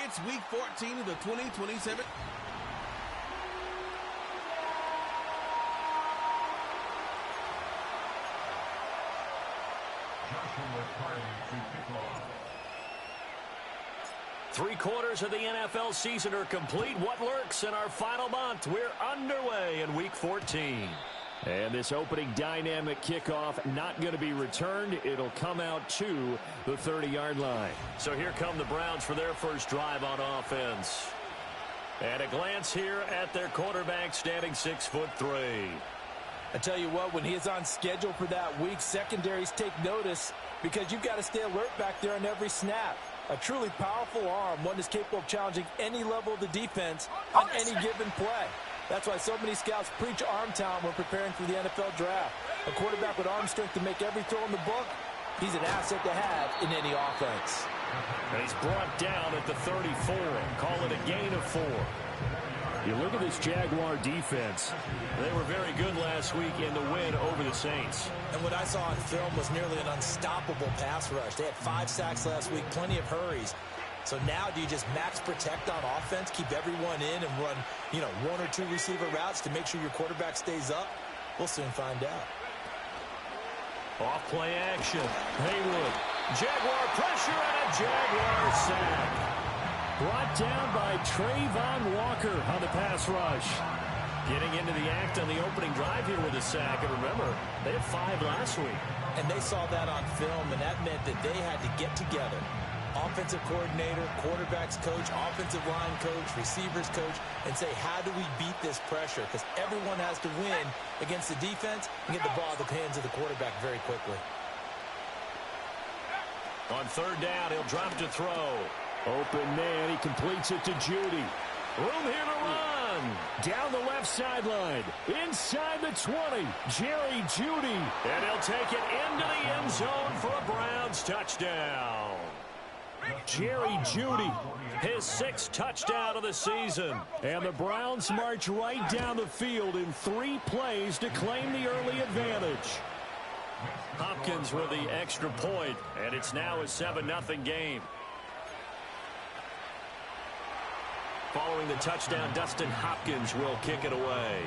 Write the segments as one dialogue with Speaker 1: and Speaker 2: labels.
Speaker 1: It's Week 14 of the 2027.
Speaker 2: Three-quarters of the NFL season are complete. What lurks in our final month? We're underway in Week 14. And this opening dynamic kickoff not going to be returned. It'll come out to the 30-yard line. So here come the Browns for their first drive on offense. And a glance here at their quarterback, standing 6'3".
Speaker 3: I tell you what, when he is on schedule for that week, secondaries take notice because you've got to stay alert back there on every snap. A truly powerful arm, one that's capable of challenging any level of the defense on any given play. That's why so many scouts preach arm talent when preparing for the NFL draft. A quarterback with arm strength to make every throw in the book, he's an asset to have in any offense.
Speaker 2: And he's brought down at the 34. Call it a gain of 4. You look at this Jaguar defense. They were very good last week in the win over the Saints.
Speaker 3: And what I saw on film was nearly an unstoppable pass rush. They had 5 sacks last week, plenty of hurries. So now do you just max protect on offense, keep everyone in and run, 1 or 2 receiver routes to make sure your quarterback stays up? We'll soon find out.
Speaker 2: Off play action. Haywood. Jaguar pressure and a Jaguar sack. Brought down by Trayvon Walker on the pass rush. Getting into the act on the opening drive here with a sack. And remember, they had 5 last week.
Speaker 3: And they saw that on film, and that meant that they had to get together. Offensive coordinator, quarterbacks coach, offensive line coach, receivers coach, and say, how do we beat this pressure? Because everyone has to win against the defense and get the ball in the hands of the quarterback very quickly.
Speaker 2: On third down, he'll drop to throw. Open man, he completes it to Judy. Room here to run. Down the left sideline. Inside the 20. Jerry Judy. And he'll take it into the end zone for a Browns touchdown. Jerry Judy, his 6th touchdown of the season. And the Browns march right down the field in 3 plays to claim the early advantage. Hopkins with the extra point, and it's now a 7-0 game. Following the touchdown, Dustin Hopkins will kick it away.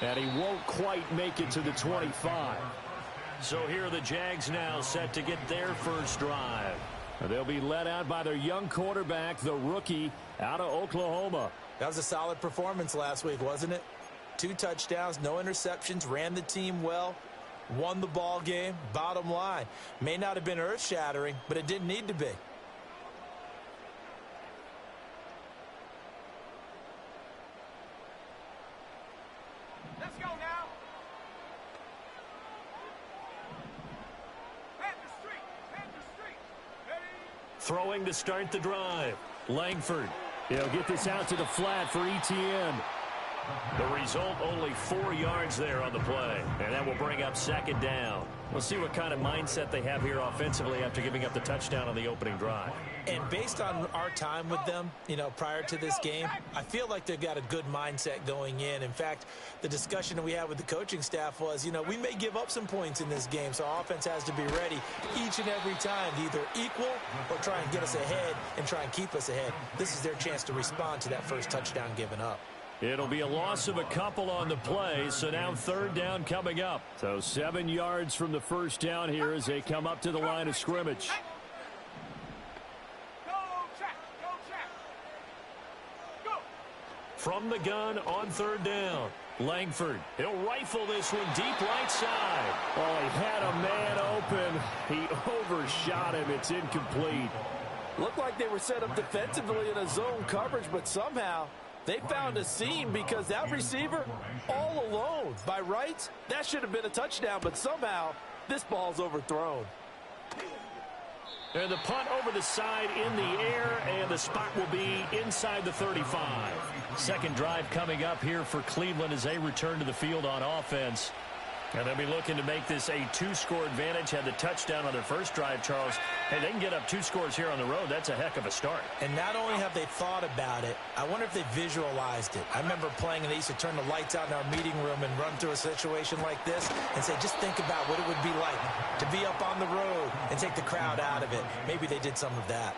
Speaker 2: And he won't quite make it to the 25. So here are the Jags now set to get their first drive. They'll be led out by their young quarterback, the rookie out of Oklahoma.
Speaker 3: That was a solid performance last week, wasn't it? 2 touchdowns, no interceptions, ran the team well. Won the ball game. Bottom line, may not have been earth-shattering, but it didn't need to be.
Speaker 4: Let's go now. Panther Street. Ready?
Speaker 2: Throwing to start the drive. Langford. He'll get this out to the flat for ETN. The result, only 4 yards there on the play. And that will bring up 2nd down. We'll see what kind of mindset they have here offensively after giving up the touchdown on the opening drive.
Speaker 3: And based on our time with them, prior to this game, I feel like they've got a good mindset going in. In fact, the discussion that we had with the coaching staff was, we may give up some points in this game, so our offense has to be ready each and every time to either equal or try and get us ahead and try and keep us ahead. This is their chance to respond to that first touchdown given up.
Speaker 2: It'll be a loss of a couple on the play, so now 3rd down coming up. So 7 yards from the first down here as they come up to the line of scrimmage.
Speaker 4: Go, check. Go.
Speaker 2: From the gun on 3rd down. Langford, he'll rifle this one deep right side. Oh, he had a man open. He overshot him. It's incomplete.
Speaker 3: Looked like they were set up defensively in a zone coverage, but somehow they found a seam because that receiver all alone. By rights, that should have been a touchdown, but somehow this ball's overthrown.
Speaker 2: And the punt over the side in the air, and the spot will be inside the 35. 2nd drive coming up here for Cleveland as they return to the field on offense. And they'll be looking to make this a 2-score advantage. Had the touchdown on their first drive, Charles. Hey, they can get up 2 scores here on the road. That's a heck of a start.
Speaker 3: And not only have they thought about it, I wonder if they visualized it. I remember playing, and they used to turn the lights out in our meeting room and run through a situation like this and say, just think about what it would be like to be up on the road and take the crowd out of it. Maybe they did some of that.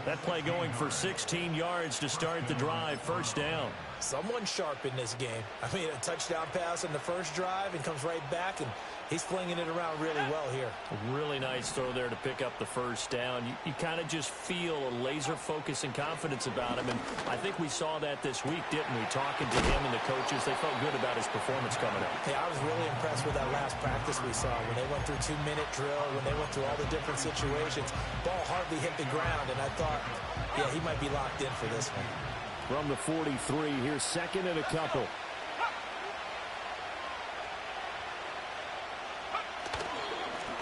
Speaker 2: That play going for 16 yards to start the drive. First down.
Speaker 3: Someone's sharp in this game. I mean, a touchdown pass on the first drive and comes right back, and he's flinging it around really well here.
Speaker 2: A really nice throw there to pick up the first down. You kind of just feel a laser focus and confidence about him, and I think we saw that this week, didn't we? Talking to him and the coaches, they felt good about his performance coming up.
Speaker 3: Hey, I was really impressed with that last practice we saw when they went through 2-minute drill, when they went through all the different situations. Ball hardly hit the ground, and I thought, yeah, he might be locked in for this one.
Speaker 2: From the 43, here's second and a couple.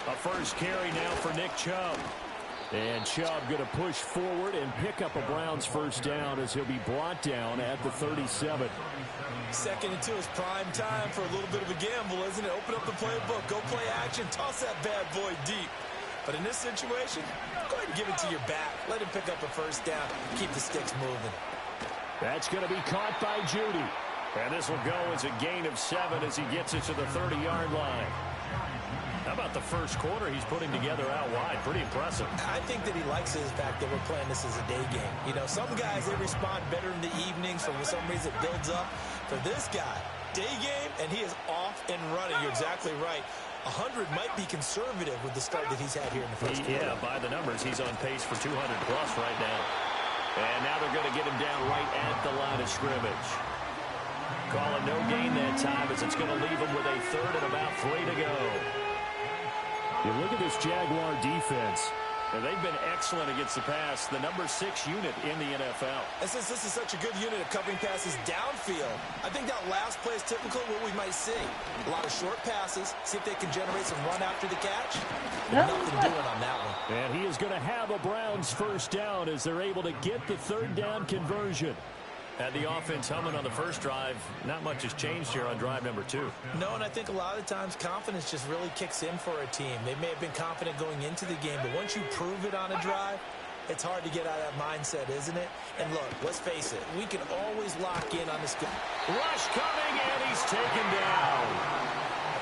Speaker 2: A first carry now for Nick Chubb. And Chubb going to push forward and pick up a Browns first down as he'll be brought down at the 37.
Speaker 3: Second and 2 is prime time for a little bit of a gamble, isn't it? Open up the playbook, go play action, toss that bad boy deep. But in this situation, go ahead and give it to your back. Let him pick up a first down, keep the sticks moving.
Speaker 2: That's going to be caught by Judy. And this will go as a gain of 7 as he gets it to the 30-yard line. How about the first quarter he's putting together out wide? Pretty impressive.
Speaker 3: I think that he likes the fact that we're playing this as a day game. You know, some guys, they respond better in the evenings, so for some reason it builds up. For this guy, day game, and he is off and running. You're exactly right. 100 might be conservative with the start that he's had here in the first quarter.
Speaker 2: Yeah, by the numbers, he's on pace for 200-plus right now. And now they're going to get him down right at the line of scrimmage. Calling no gain that time as it's going to leave him with a third and about 3 to go. You look at this Jaguar defense. And they've been excellent against the pass, the number 6 unit in the NFL.
Speaker 3: And since this is such a good unit of covering passes downfield, I think that last play is typical of what we might see. A lot of short passes, see if they can generate some run after the catch. Nothing doing on that one.
Speaker 2: And he is going to have a Browns first down as they're able to get the third down conversion. Had the offense humming on the first drive. Not much has changed here on drive number 2.
Speaker 3: No, and I think a lot of times confidence just really kicks in for a team. They may have been confident going into the game, but once you prove it on a drive, it's hard to get out of that mindset, isn't it? And look, let's face it, we can always lock in on this guy.
Speaker 2: Rush coming, and he's taken down.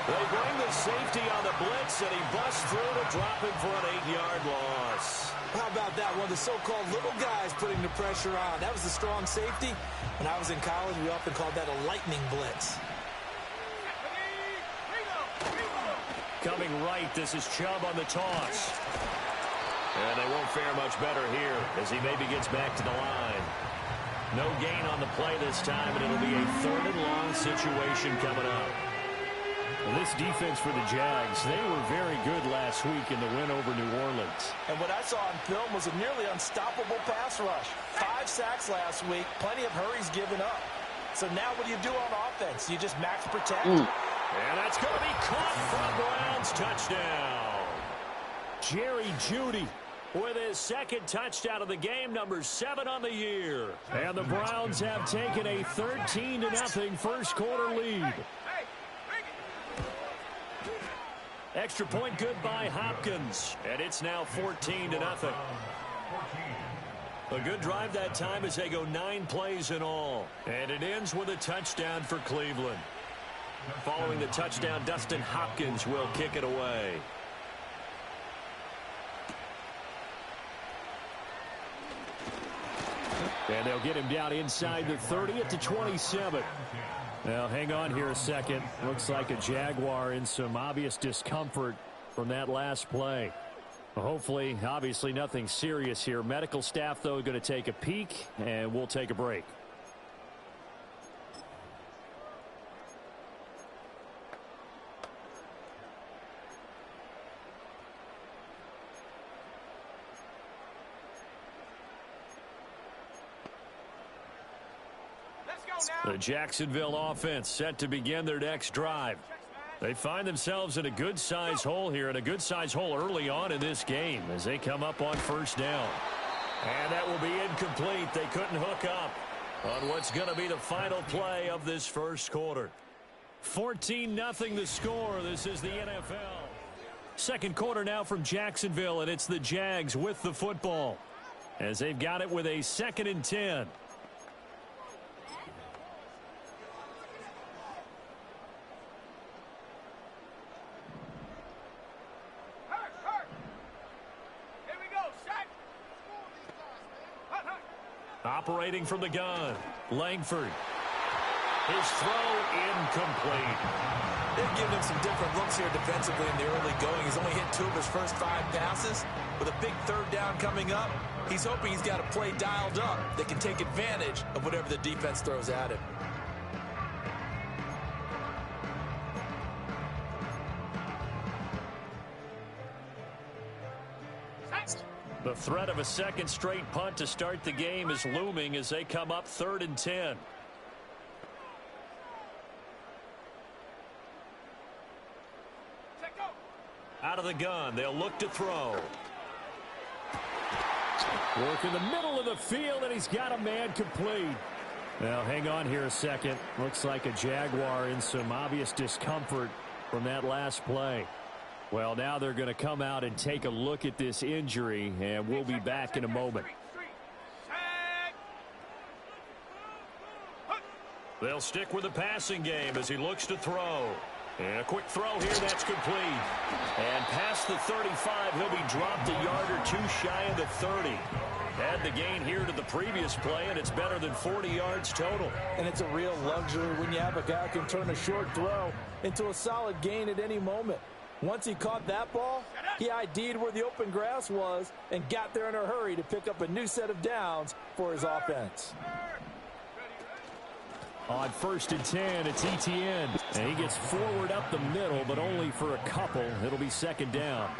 Speaker 2: They bring the safety on the blitz, and he busts through to drop him for an 8-yard loss.
Speaker 3: How about that? One of the so-called little guys putting the pressure on. That was the strong safety. When I was in college, we often called that a lightning blitz.
Speaker 2: Coming right, this is Chubb on the toss. And they won't fare much better here as he maybe gets back to the line. No gain on the play this time, and it'll be a third and long situation coming up. Well, this defense for the Jags, they were very good last week in the win over New Orleans.
Speaker 3: And what I saw on film was a nearly unstoppable pass rush. 5 sacks last week, plenty of hurries given up. So now what do you do on offense? You just max protect?
Speaker 2: And that's going to be caught for a Browns touchdown. Jerry Jeudy with his second touchdown of the game, number 7 on the year. And the Browns have taken a 13-0 first quarter lead. Extra point good by Hopkins, and it's now 14-0. A good drive that time as they go 9 plays in all. And it ends with a touchdown for Cleveland. Following the touchdown, Dustin Hopkins will kick it away. And they'll get him down inside the 30 at the 27. Now, hang on here a second. Looks like a Jaguar in some obvious discomfort from that last play. Well, hopefully, obviously, nothing serious here. Medical staff, though, going to take a peek, and we'll take a break. The Jacksonville offense set to begin their next drive. They find themselves in a good-sized hole here, and a good-sized hole early on in this game as they come up on first down. And that will be incomplete. They couldn't hook up on what's going to be the final play of this first quarter. 14-0 the score. This is the NFL. Second quarter now from Jacksonville, and it's the Jags with the football as they've got it with a 2nd and 10. Operating from the gun, Langford. His throw incomplete.
Speaker 3: They're giving him some different looks here defensively in the early going. He's only hit 2 of his first 5 passes. With a big 3rd down coming up, he's hoping he's got a play dialed up that can take advantage of whatever the defense throws at him.
Speaker 2: The threat of a 2nd straight punt to start the game is looming as they come up 3rd and 10. Out of the gun, they'll look to throw. Work in the middle of the field, and he's got a man complete. Well, hang on here a second. Looks like a Jaguar in some obvious discomfort from that last play. Well, now they're going to come out and take a look at this injury, and we'll be back in a moment. They'll stick with the passing game as he looks to throw. And a quick throw here, that's complete. And past the 35, he'll be dropped a yard or 2 shy of the 30. Add the gain here to the previous play, and it's better than 40 yards total.
Speaker 3: And it's a real luxury when you have a guy who can turn a short throw into a solid gain at any moment. Once he caught that ball, he ID'd where the open grass was and got there in a hurry to pick up a new set of downs for his offense.
Speaker 2: On 1st and 10, it's Etienne. And he gets forward up the middle, but only for a couple. It'll be 2nd down.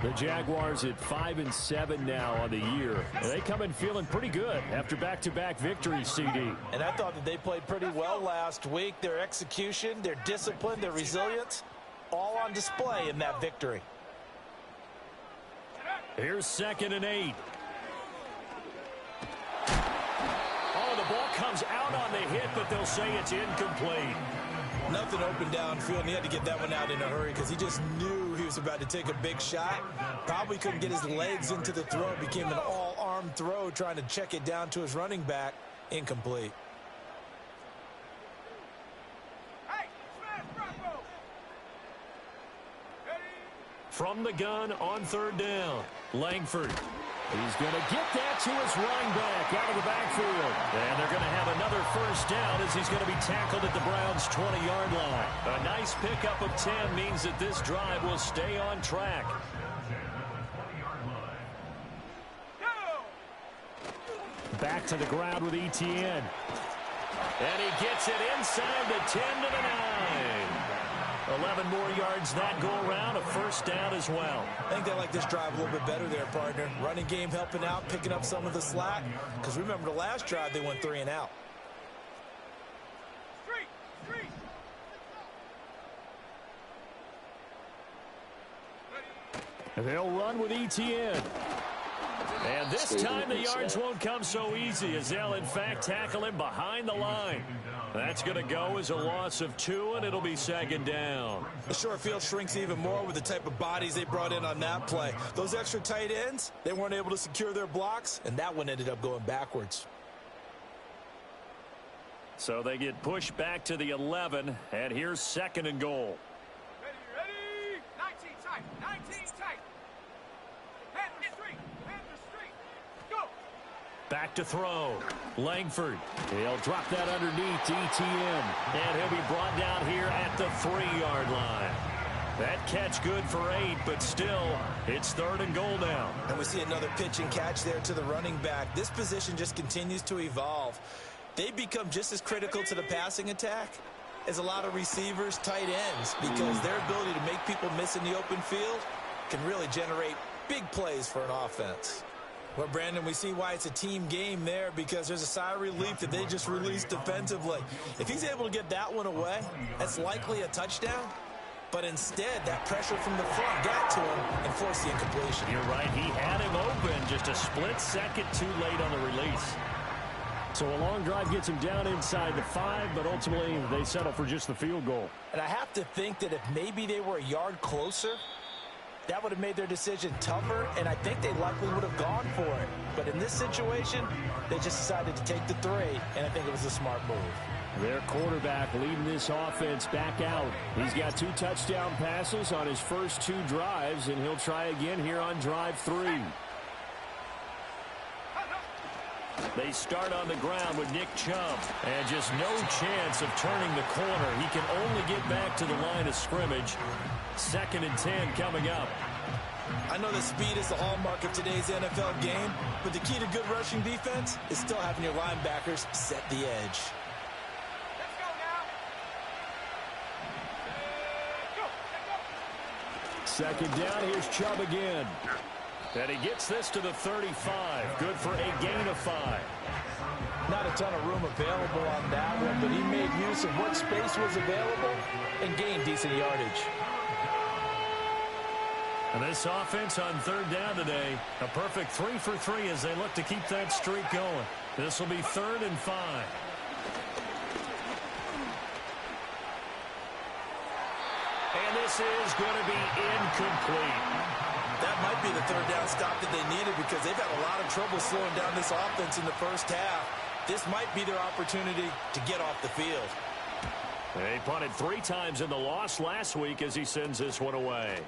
Speaker 2: The Jaguars at 5-7 now on the year. And they come in feeling pretty good after back-to-back victories, CD.
Speaker 3: And I thought that they played pretty well last week. Their execution, their discipline, their resilience, all on display in that victory.
Speaker 2: Here's 2nd and 8. Oh, the ball comes out on the hit, but they'll say it's incomplete.
Speaker 3: Nothing open downfield, and he had to get that one out in a hurry because he just knew he was about to take a big shot. Probably couldn't get his legs into the throw. It became an all-arm throw trying to check it down to his running back. Incomplete.
Speaker 2: From the gun on 3rd down, Langford. He's going to get that to his running back out of the backfield. And they're going to have another 1st down as he's going to be tackled at the Browns' 20-yard line. A nice pickup of 10 means that this drive will stay on track. Back to the ground with Etienne. And he gets it inside the 10 to the 9. 11 more yards that go around, a 1st down as well.
Speaker 3: I think they like this drive a little bit better there, partner. Running game helping out, picking up some of the slack. Because remember the last drive, they went 3 and out.
Speaker 2: And they'll run with Etienne. And this time the yards won't come so easy as they'll, in fact, tackle him behind the line. That's going to go as a loss of 2, and it'll be 2nd down.
Speaker 3: The short field shrinks even more with the type of bodies they brought in on that play. Those extra tight ends, they weren't able to secure their blocks, and that one ended up going backwards.
Speaker 2: So they get pushed back to the 11, and here's 2nd and goal.
Speaker 4: Ready? 19 tight. 19 tight. Hand the street. Go.
Speaker 2: Back to throw. Langford. He'll drop that underneath to Etienne. And he'll be brought down here at the 3-yard line. That catch good for 8, but still, it's 3rd and goal now.
Speaker 3: And we see another pitch and catch there to the running back. This position just continues to evolve. They become just as critical to the passing attack as a lot of receivers, tight ends, because their ability to make people miss in the open field can really generate big plays for an offense. Well, Brandon, we see why it's a team game there, because there's a sigh of relief that they just released defensively. If he's able to get that one away, that's likely a touchdown. But instead, that pressure from the front got to him and forced the incompletion.
Speaker 2: You're right. He had him open, just a split second too late on the release. So a long drive gets him down inside the 5, but ultimately they settle for just the field goal.
Speaker 3: And I have to think that if maybe they were a yard closer, that would have made their decision tougher, and I think they likely would have gone for it. But in this situation, they just decided to take the 3, and I think it was a smart move.
Speaker 2: Their quarterback leading this offense back out. He's got 2 touchdown passes on his first 2 drives, and he'll try again here on drive 3. They start on the ground with Nick Chubb, and just no chance of turning the corner. He can only get back to the line of scrimmage. 2nd and 10 coming up.
Speaker 3: I know that speed is the hallmark of today's NFL game, but the key to good rushing defense is still having your linebackers set the edge.
Speaker 4: Let's go now. Go.
Speaker 2: 2nd down, here's Chubb again. And he gets this to the 35. Good for a gain of 5.
Speaker 3: Not a ton of room available on that one, but he made use of what space was available and gained decent yardage.
Speaker 2: And this offense on 3rd down today, a perfect 3 for 3 as they look to keep that streak going. This will be 3rd and 5. And this is going to be incomplete.
Speaker 3: That might be the 3rd down stop that they needed because they've had a lot of trouble slowing down this offense in the first half. This might be their opportunity to get off the field.
Speaker 2: They punted 3 times in the loss last week as he sends this one away.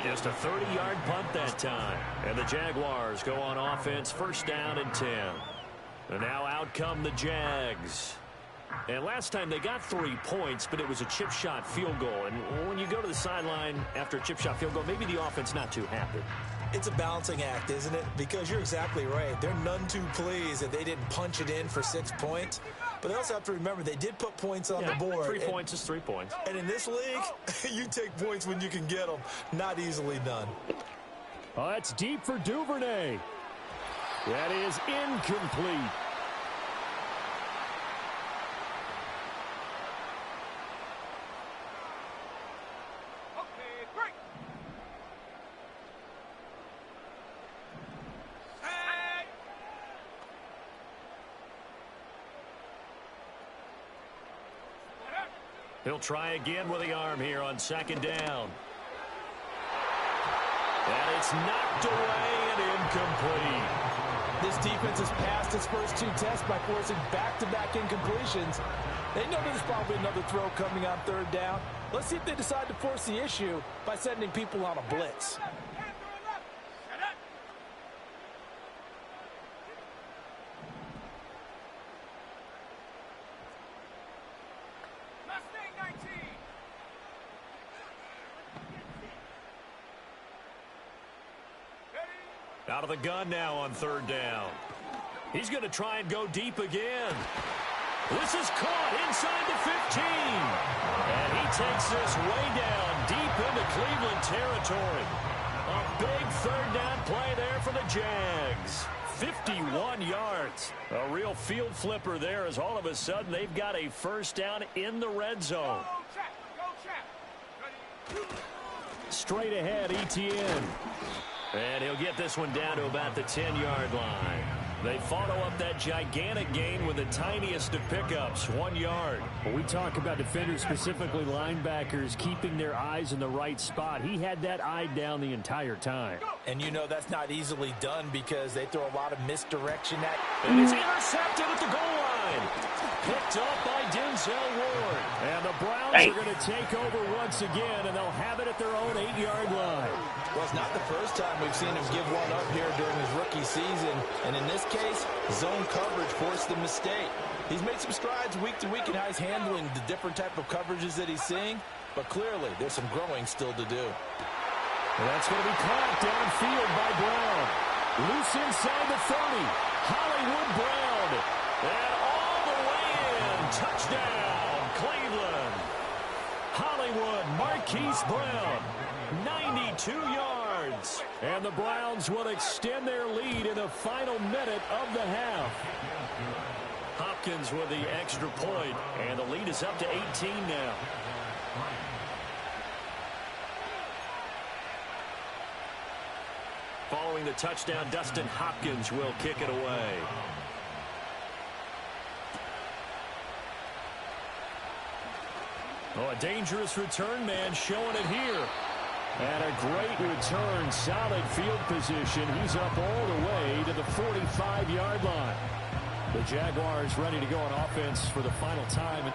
Speaker 2: Just a 30-yard punt that time. And the Jaguars go on offense, 1st down and 10. And now out come the Jags. And last time they got 3 points, but it was a chip shot field goal. And when you go to the sideline after a chip shot field goal, maybe the offense not too happy.
Speaker 3: It's a balancing act, isn't it? Because you're exactly right. They're none too pleased that they didn't punch it in for 6 points. But they also have to remember they did put points on the board.
Speaker 2: 3 points is 3 points.
Speaker 3: And in this league, you take points when you can get them. Not easily done.
Speaker 2: Oh, that's deep for Duvernay. That is incomplete.
Speaker 4: Okay, break. Hey.
Speaker 2: He'll try again with the arm here on 2nd down. And it's knocked away and incomplete.
Speaker 3: This defense has passed its first 2 tests by forcing back-to-back incompletions. They know there's probably another throw coming on 3rd down. Let's see if they decide to force the issue by sending people on a blitz.
Speaker 4: Mustang 19.
Speaker 2: Out of the gun now on 3rd down. He's going to try and go deep again. This is caught inside the 15. And he takes this way down deep into Cleveland territory. A big 3rd down play there for the Jags. 51 yards. A real field flipper there as all of a sudden they've got a 1st down in the red zone.
Speaker 4: Go, Chap. Go, Chap. Ready.
Speaker 2: Straight ahead, ETN. And he'll get this one down to about the 10-yard line. They follow up that gigantic gain with the tiniest of pickups, 1 yard.
Speaker 5: When we talk about defenders, specifically linebackers, keeping their eyes in the right spot, he had that eye down the entire time.
Speaker 3: And you know that's not easily done because they throw a lot of misdirection at.
Speaker 2: And it's intercepted at the goal line. Picked up by Denzel Ward. And the Browns are going to take over once again, and they'll have it at their own 8-yard line.
Speaker 3: Well, it's not the first time we've seen him give one up here during his rookie season. And in this case, zone coverage forced the mistake. He's made some strides week to week in how he's handling the different type of coverages that he's seeing. But clearly, there's some growing still to do.
Speaker 2: And that's going to be caught downfield by Brown. Loose inside the 30. Hollywood Brown. And all the way in. Touchdown, Cleveland. Hollywood Marquise Brown. 92 yards. And the Browns will extend their lead in the final minute of the half. Hopkins with the extra point, and the lead is up to 18 now. Following the touchdown, Dustin Hopkins will kick it away. Oh, a dangerous return man showing it here. And a great return, solid field position. He's up all the way to the 45-yard line. The Jaguars ready to go on offense for the final time.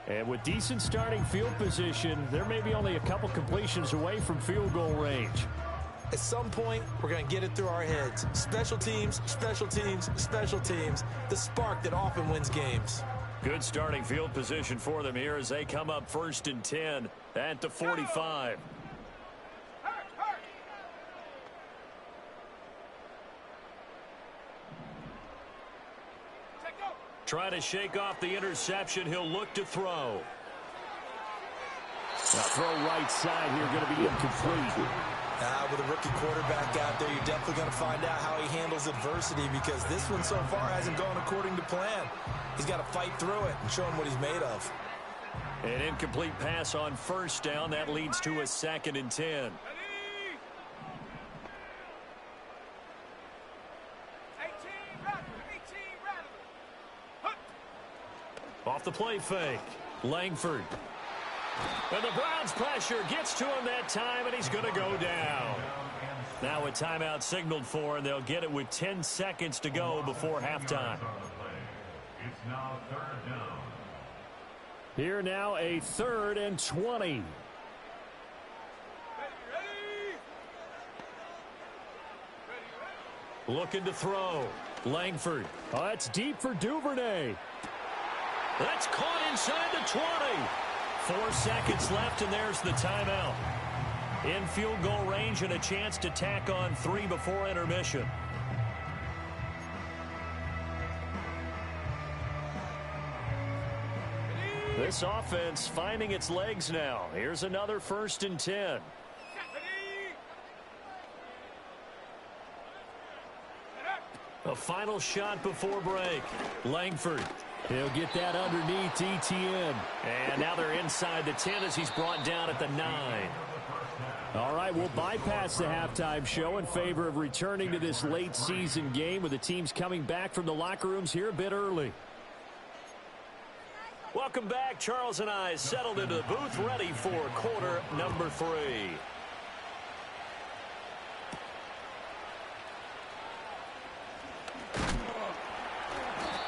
Speaker 2: And with decent starting field position, there may be only a couple completions away from field goal range.
Speaker 3: At some point, we're going to get it through our heads. Special teams, special teams, special teams. The spark that often wins games.
Speaker 2: Good starting field position for them here as they come up 1st and 10 at the 45. Trying to shake off the interception. He'll look to throw.
Speaker 5: Now throw right side here, going to be incomplete.
Speaker 3: With a rookie quarterback out there, you're definitely going to find out how he handles adversity, because this one so far hasn't gone according to plan. He's got to fight through it and show him what he's made of.
Speaker 2: An incomplete pass on 1st down. That leads to a 2nd and 10. Off the play fake. Langford. And the Browns pressure gets to him that time, and he's going to go down. Now a timeout signaled for, and they'll get it with 10 seconds to go before halftime.
Speaker 6: It's now 3rd down.
Speaker 5: Here now a 3rd and 20.
Speaker 2: Looking to throw. Langford.
Speaker 5: Oh, that's deep for Duvernay.
Speaker 2: That's caught inside the 20. 4 seconds left, and there's the timeout. In field goal range and a chance to tack on 3 before intermission. This offense finding its legs now. Here's another 1st and 10. A final shot before break. Langford.
Speaker 5: He'll get that underneath ETN.
Speaker 2: And now they're inside the 10 as he's brought down at the 9.
Speaker 5: All right, we'll bypass the halftime show in favor of returning to this late season game with the teams coming back from the locker rooms here a bit early.
Speaker 2: Welcome back. Charles and I settled into the booth ready for quarter number 3.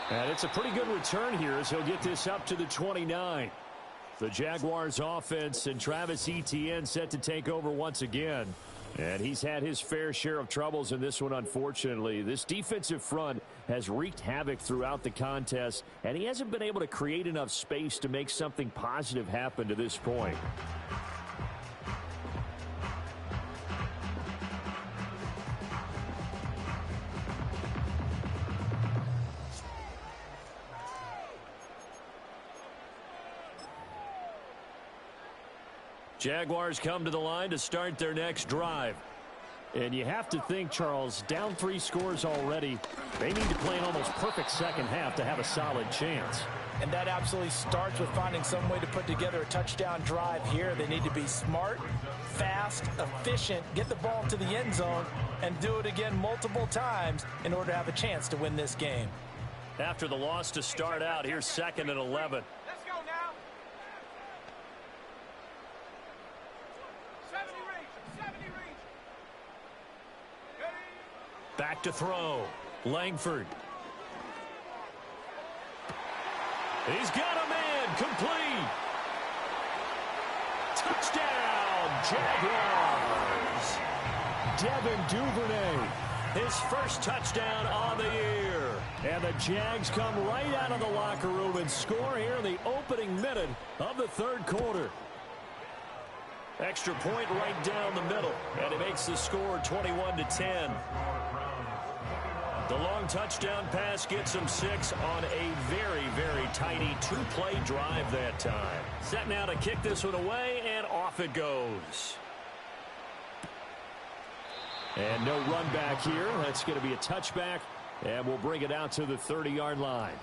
Speaker 5: And it's a pretty good return here as he'll get this up to the 29. The Jaguars offense and Travis Etienne set to take over once again. And he's had his fair share of troubles in this one, unfortunately. This defensive front has wreaked havoc throughout the contest, and he hasn't been able to create enough space to make something positive happen to this point.
Speaker 2: Jaguars come to the line to start their next drive.
Speaker 5: And you have to think, Charles, down 3 scores already. They need to play an almost perfect second half to have a solid chance.
Speaker 3: And that absolutely starts with finding some way to put together a touchdown drive here. They need to be smart, fast, efficient, get the ball to the end zone, and do it again multiple times in order to have a chance to win this game.
Speaker 2: After the loss to start out, here's 2nd and 11.
Speaker 4: Let's go now. 70 range.
Speaker 2: Back to throw. Langford. He's got a man. Complete. Touchdown, Jaguars.
Speaker 5: Devin Duvernay.
Speaker 2: His first touchdown on the year.
Speaker 5: And the Jags come right out of the locker room and score here in the opening minute of the 3rd quarter.
Speaker 2: Extra point right down the middle, and it makes the score 21-10. The long touchdown pass gets him 6 on a very, very tidy two-play drive that time. Set now to kick this one away, and off it goes. And no run back here. That's going to be a touchback, and we'll bring it out to the 30-yard line.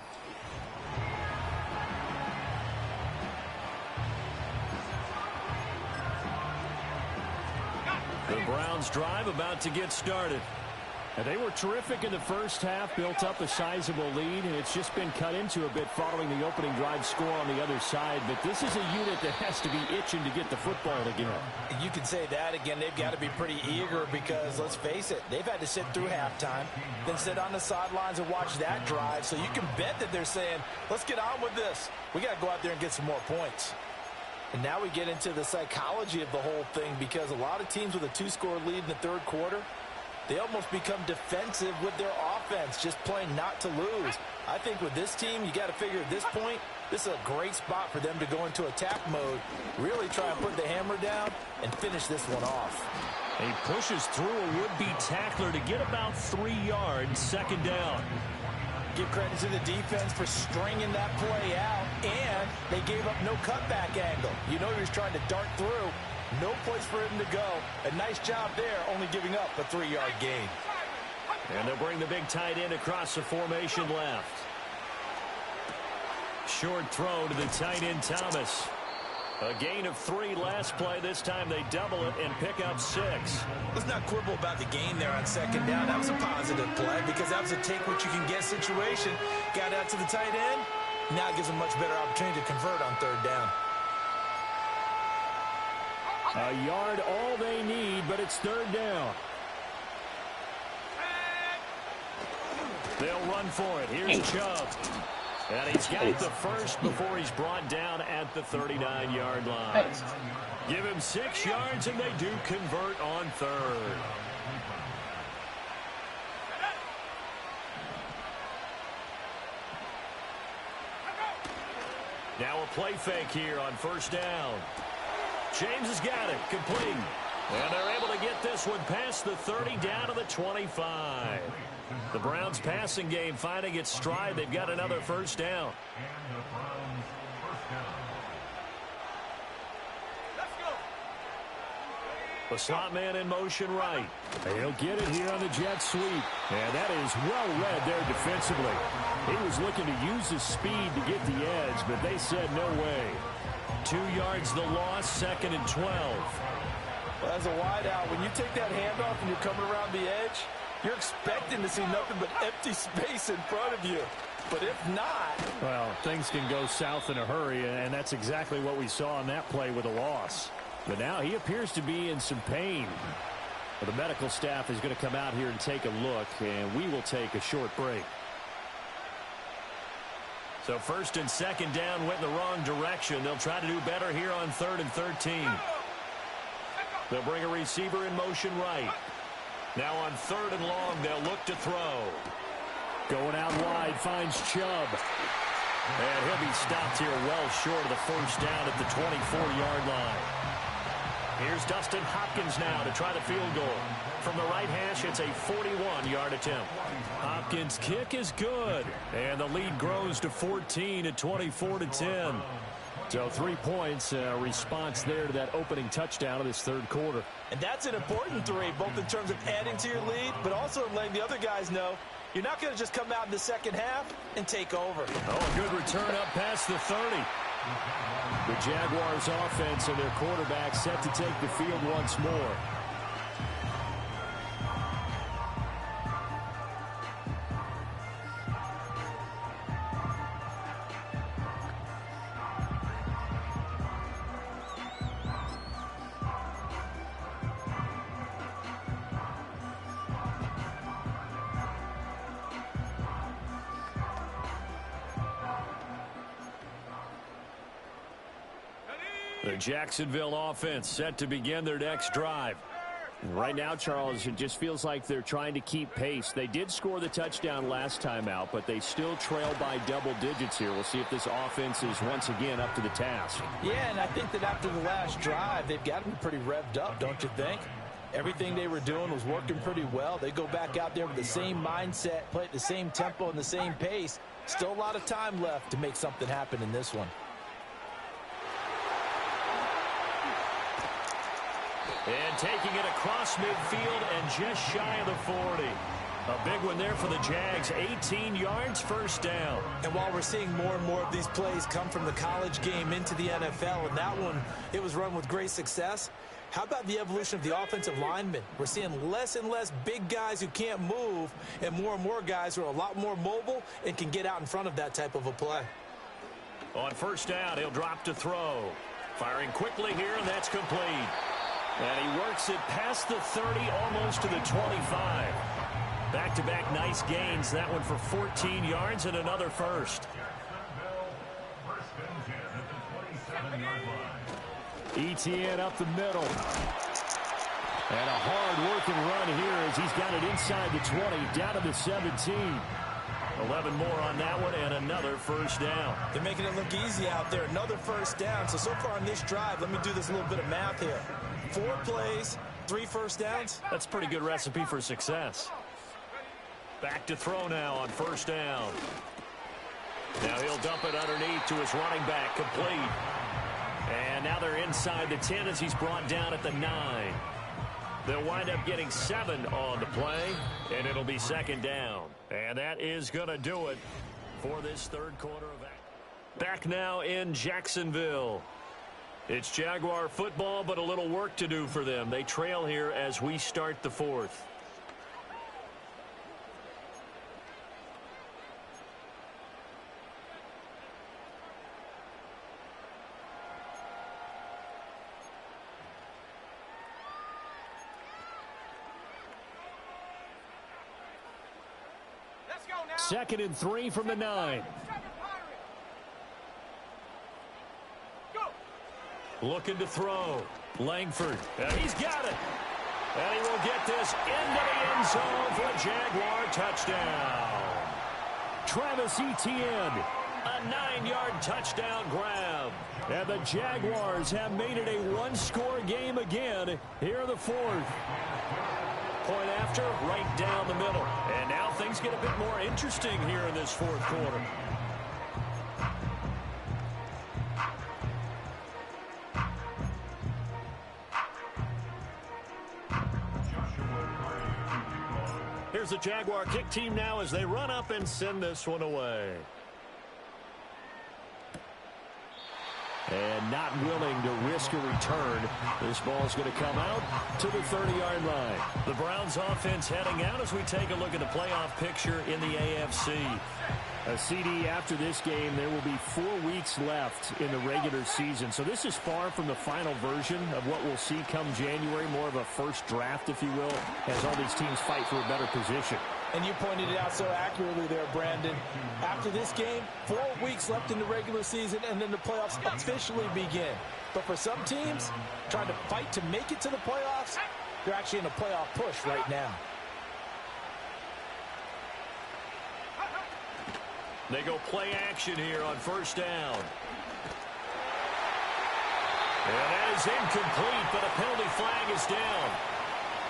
Speaker 2: The Browns drive about to get started.
Speaker 5: And they were terrific in the first half, built up a sizable lead, and it's just been cut into a bit following the opening drive score on the other side. But this is a unit that has to be itching to get the football again.
Speaker 3: You can say that again. They've got to be pretty eager because, let's face it, they've had to sit through halftime, then sit on the sidelines and watch that drive. So you can bet that they're saying, let's get on with this. We got to go out there and get some more points. And now we get into the psychology of the whole thing, because a lot of teams with a 2-score lead in the third quarter, they almost become defensive with their offense, just playing not to lose. I think with this team, you got to figure at this point, this is a great spot for them to go into attack mode, really try and put the hammer down and finish this one off.
Speaker 2: He pushes through a would-be tackler to get about 3 yards, second down.
Speaker 3: Give credit to the defense for stringing that play out, and they gave up no cutback angle. You know he was trying to dart through. No place for him to go. A nice job there, only giving up a 3-yard gain.
Speaker 2: And they'll bring the big tight end across the formation left. Short throw to the tight end, Thomas. A gain of 3 last play. This time they double it and pick up 6.
Speaker 3: Let's not quibble about the gain there on second down. That was a positive play because that was a take-what-you-can-get situation. Got out to the tight end. Now it gives them much better opportunity to convert on third down.
Speaker 5: A yard all they need, but it's third down.
Speaker 2: They'll run for it. Here's Chubb. And he's got the first before he's brought down at the 39-yard line. Give him 6 yards, and they do convert on third. Now a play fake here on first down. James has got it, complete. And they're able to get this one past the 30 down to the 25. The Browns passing game finding its stride. They've got another first down. The slot man in motion right.
Speaker 5: He'll get it here on the jet sweep.
Speaker 2: And that is well read there defensively.
Speaker 5: He was looking to use his speed to get the edge, but they said no way.
Speaker 2: 2 yards the loss, second and 12.
Speaker 3: Well, as a wideout, when you take that handoff and you're coming around the edge, you're expecting to see nothing but empty space in front of you. But if not...
Speaker 5: Well, things can go south in a hurry, and that's exactly what we saw on that play with a loss. But now he appears to be in some pain. Well, the medical staff is going to come out here and take a look, and we will take a short break.
Speaker 2: So first and second down went in the wrong direction. They'll try to do better here on 3rd and 13. They'll bring a receiver in motion right. Now on 3rd and long, they'll look to throw.
Speaker 5: Going out wide, finds Chubb.
Speaker 2: And he'll be stopped here well short of the first down at the 24-yard line. Here's Dustin Hopkins now to try the field goal. From the right hash, it's a 41-yard attempt. Hopkins' kick is good. And the lead grows to 14 at 24-10.
Speaker 5: So 3 points, response there to that opening touchdown of this third quarter.
Speaker 3: And that's an important 3, both in terms of adding to your lead, but also letting the other guys know you're not going to just come out in the second half and take over.
Speaker 2: Oh, a good return up past the 30.
Speaker 5: The Jaguars offense and their quarterback set to take the field once more.
Speaker 2: The Jacksonville offense set to begin their next drive.
Speaker 5: Right now, Charles, it just feels like they're trying to keep pace. They did score the touchdown last time out, but they still trail by double digits here. We'll see if this offense is once again up to the task.
Speaker 3: Yeah, and I think that after the last drive, they've got to be pretty revved up, don't you think? Everything they were doing was working pretty well. They go back out there with the same mindset, play at the same tempo and the same pace. Still a lot of time left to make something happen in this one.
Speaker 5: And taking it across midfield and just shy of the 40. A big one there for the Jags. 18 yards, first down.
Speaker 3: And while we're seeing more and more of these plays come from the college game into the NFL, and that one, it was run with great success, how about the evolution of the offensive linemen? We're seeing less and less big guys who can't move and more guys who are a lot more mobile and can get out in front of that type of a play.
Speaker 5: On first down, he'll drop to throw. Firing quickly here, and that's complete. And he works it past the 30, almost to the 25. Back-to-back nice gains. That one for 14 yards and another first. Etienne up the middle. And a hard-working run here as he's got it inside the 20, down to the 17. 11 more on that one and another first down.
Speaker 3: They're making it look easy out there. Another first down. So far on this drive, let me do this little bit of math here. 4 plays, 3 first downs.
Speaker 5: That's a pretty good recipe for success. Back to throw now on first down. Now he'll dump it underneath to his running back, complete. And now they're inside the 10 as he's brought down at the 9. They'll wind up getting 7 on the play, and it'll be second down. And that is going to do it for this third quarter of action. Back now in Jacksonville. It's Jaguar football, but a little work to do for them. They trail here as we start the fourth. Second and 3 from the 9. Looking to throw. Langford. He's got it. And he will get this into the end zone for a Jaguar touchdown. Travis Etienne. A 9-yard touchdown grab. And the Jaguars have made it a one-score game again here in the fourth. Point after, right down the middle. And now things get a bit more interesting here in this fourth quarter. Here's the Jaguar kick team now as they run up and send this one away. And not willing to risk a return. This ball's going to come out to the 30-yard line. The Browns offense heading out as we take a look at the playoff picture in the AFC. A CD after this game, there will be 4 weeks left in the regular season. So this is far from the final version of what we'll see come January, more of a first draft, if you will, as all these teams fight for a better position.
Speaker 3: And you pointed it out so accurately there, Brandon. After this game, 4 weeks left in the regular season, and then the playoffs officially begin. But for some teams, trying to fight to make it to the playoffs, they're actually in a playoff push right now.
Speaker 5: They go play action here on first down. And that is incomplete, but a penalty flag is down.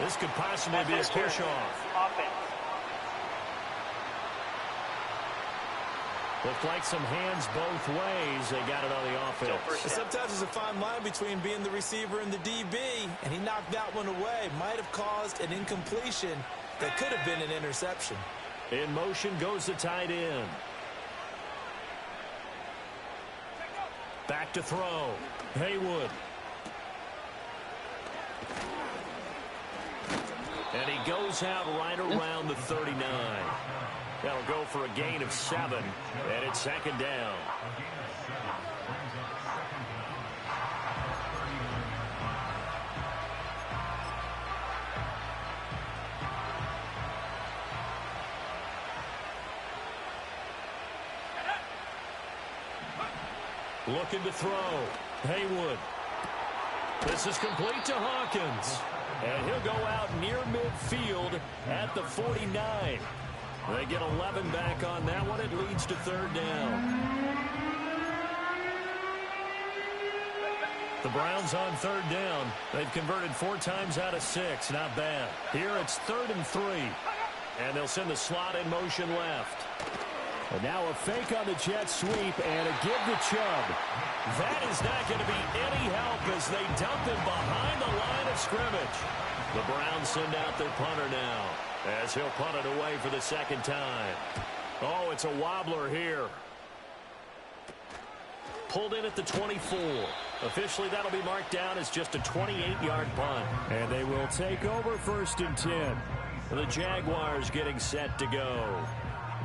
Speaker 5: This could possibly be a push-off. Looked like some hands both ways. They got it on the offense.
Speaker 3: Sometimes there's a fine line between being the receiver and the DB, and he knocked that one away. Might have caused an incompletion that could have been an interception.
Speaker 5: In motion goes the tight end. Back to throw. Haywood. And he goes out right around the 39. That'll go for a gain of 7, and it's second down. Looking to throw. Haywood. This is complete to Hawkins. And he'll go out near midfield at the 49. They get 11 back on that one. It leads to third down.
Speaker 2: The Browns on third down. They've converted 4 times out of 6. Not bad. Here it's 3rd and 3. And they'll send the slot in motion left.
Speaker 5: And now a fake on the jet sweep and a give to Chubb.
Speaker 2: That is not going to be any help as they dump him behind the line of scrimmage. The Browns send out their punter now as he'll punt it away for the 2nd time. Oh, it's a wobbler here. Pulled in at the 24. Officially, that'll be marked down as just a 28-yard punt.
Speaker 5: And they will take over 1st and 10.
Speaker 2: The Jaguars getting set to go.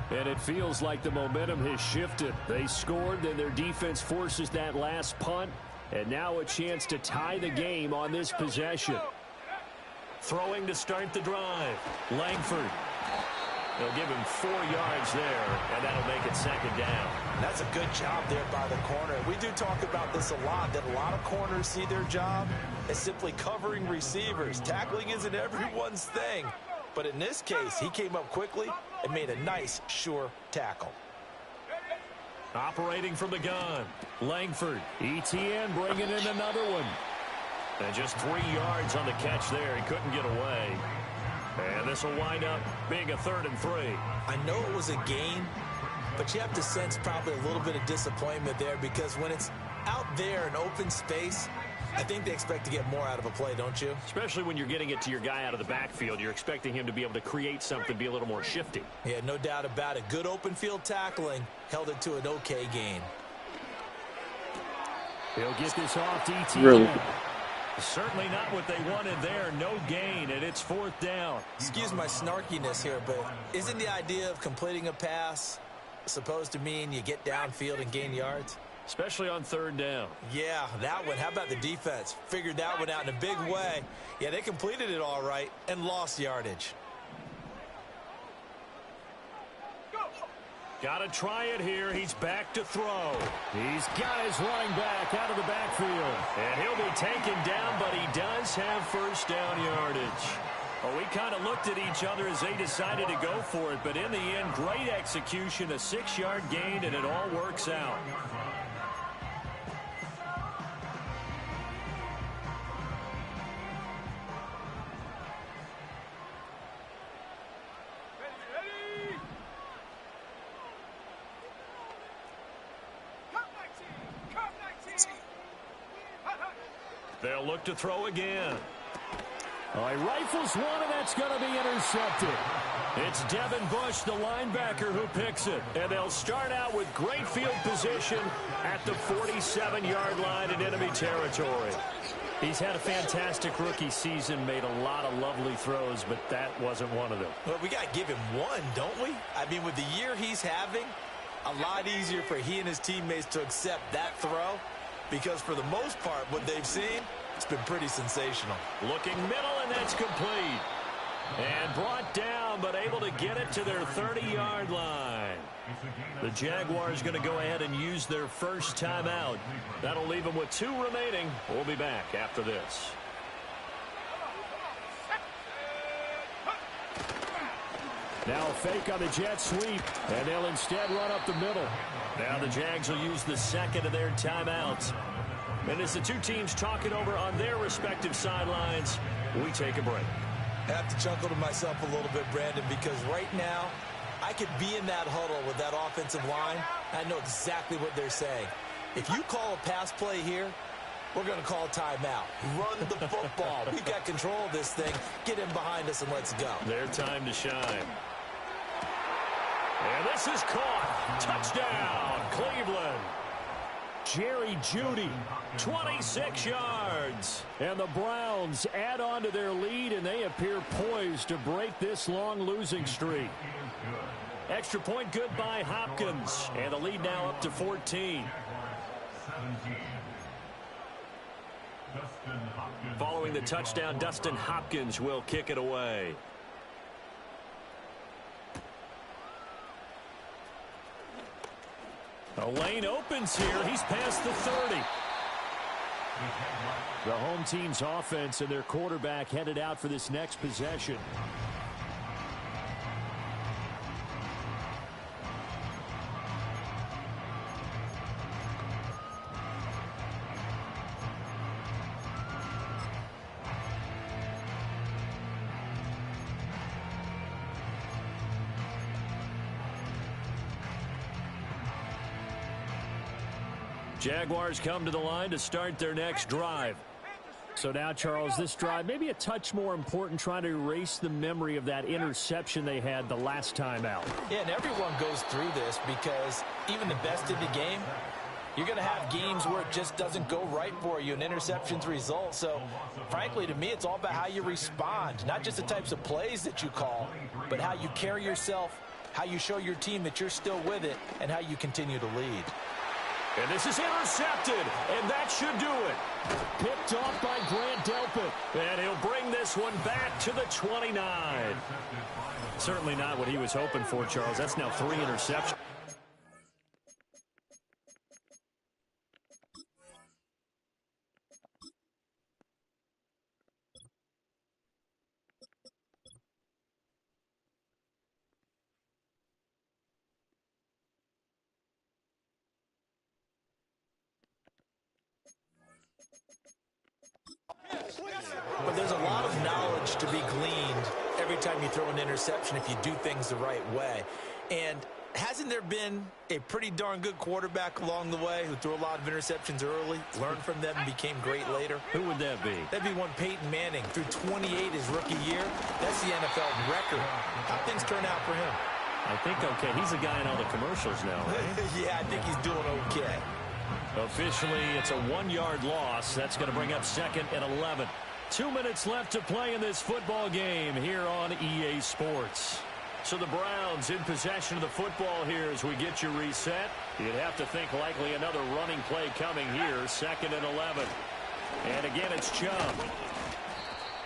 Speaker 5: And it feels like the momentum has shifted. They scored, then their defense forces that last punt. And now a chance to tie the game on this possession.
Speaker 2: Throwing to start the drive. Langford. They'll give him 4 yards there, and that'll make it 2nd down.
Speaker 3: That's a good job there by the corner. We do talk about this a lot, that a lot of corners see their job as simply covering receivers. Tackling isn't everyone's thing. But in this case, he came up quickly and made a nice, sure tackle.
Speaker 2: Operating from the gun. Langford.
Speaker 5: ETN bringing in another one.
Speaker 2: And just 3 yards on the catch there. He couldn't get away. And this will wind up being a 3rd and 3.
Speaker 3: I know it was a gain, but you have to sense probably a little bit of disappointment there because when it's out there in open space, I think they expect to get more out of a play, don't you?
Speaker 2: Especially when you're getting it to your guy out of the backfield. You're expecting him to be able to create something, be a little more shifty.
Speaker 3: Yeah, no doubt about it. Good open field tackling held it to an okay gain.
Speaker 5: He'll get this off to ETN.
Speaker 7: Really?
Speaker 2: Certainly not what they wanted there. No gain, and it's 4th down.
Speaker 3: Excuse my snarkiness here, but isn't the idea of completing a pass supposed to mean you get downfield and gain yards?
Speaker 2: Especially on 3rd down.
Speaker 3: Yeah, that one. How about the defense? Figured that one out in a big way. Yeah, they completed it all right and lost yardage.
Speaker 2: Got to try it here. He's back to throw.
Speaker 5: He's got his running back out of the backfield.
Speaker 2: And he'll be taken down, but he does have 1st down yardage. Well, we kind of looked at each other as they decided to go for it, but in the end, great execution, a 6-yard gain, and it all works out. They'll look to throw again.
Speaker 5: Oh, he rifles one, and that's going to be intercepted.
Speaker 2: It's Devin Bush, the linebacker, who picks it. And they'll start out with great field position at the 47-yard line in enemy territory.
Speaker 5: He's had a fantastic rookie season, made a lot of lovely throws, but that wasn't one of them.
Speaker 3: Well, we got to give him one, don't we? I mean, with the year he's having, a lot easier for he and his teammates to accept that throw. Because for the most part, what they've seen, it's been pretty sensational.
Speaker 2: Looking middle, and that's complete. And brought down, but able to get it to their 30-yard line. The Jaguars going to go ahead and use their 1st timeout. That'll leave them with 2 remaining. We'll be back after this.
Speaker 5: Now a fake on the jet sweep, and they'll instead run up the middle.
Speaker 2: Now the Jags will use the 2nd of their timeouts. And as the 2 teams talk it over on their respective sidelines, we take a break.
Speaker 3: I have to chuckle to myself a little bit, Brandon, because right now, I could be in that huddle with that offensive line. I know exactly what they're saying. If you call a pass play here, we're going to call timeout. Run the football. We've got control of this thing. Get in behind us and let's go.
Speaker 2: Their time to shine. And this is caught. Touchdown, Cleveland.
Speaker 5: Jerry Jeudy,
Speaker 2: 26 yards.
Speaker 5: And the Browns add on to their lead, and they appear poised to break this long losing streak.
Speaker 2: Extra point good by Hopkins. And the lead now up to 14. Following the touchdown, Dustin Hopkins will kick it away. A lane opens here. He's past the 30.
Speaker 5: The home team's offense and their quarterback headed out for this next possession. Jaguars come to the line to start their next drive.
Speaker 2: So now, Charles, this drive maybe a touch more important, trying to erase the memory of that interception they had the last time out.
Speaker 3: Yeah, and everyone goes through this because even the best in the game, you're going to have games where it just doesn't go right for you and interceptions result. So, frankly, to me, it's all about how you respond, not just the types of plays that you call, but how you carry yourself, how you show your team that you're still with it, and how you continue to lead.
Speaker 2: And this is intercepted, and that should do it. Picked off by Grant Delpit.
Speaker 5: And he'll bring this one back to the 29.
Speaker 2: Certainly not what he was hoping for, Charles. That's now 3 interceptions.
Speaker 3: But there's a lot of knowledge to be gleaned every time you throw an interception if you do things the right way. And hasn't there been a pretty darn good quarterback along the way who threw a lot of interceptions early, learned from them, and became great later?
Speaker 5: Who would that be?
Speaker 3: That'd be one Peyton Manning. Threw 28 his rookie year. That's the NFL record. How'd things turn out for him?
Speaker 5: I think okay. He's a guy in all the commercials now, right?
Speaker 3: Yeah, I think he's doing okay.
Speaker 5: Officially, it's a 1-yard loss. That's going to bring up 2nd and 11. 2 minutes left to play in this football game here on EA Sports. So the Browns in possession of the football here as we get you reset. You'd have to think likely another running play coming here. 2nd and 11. And again, it's Chubb.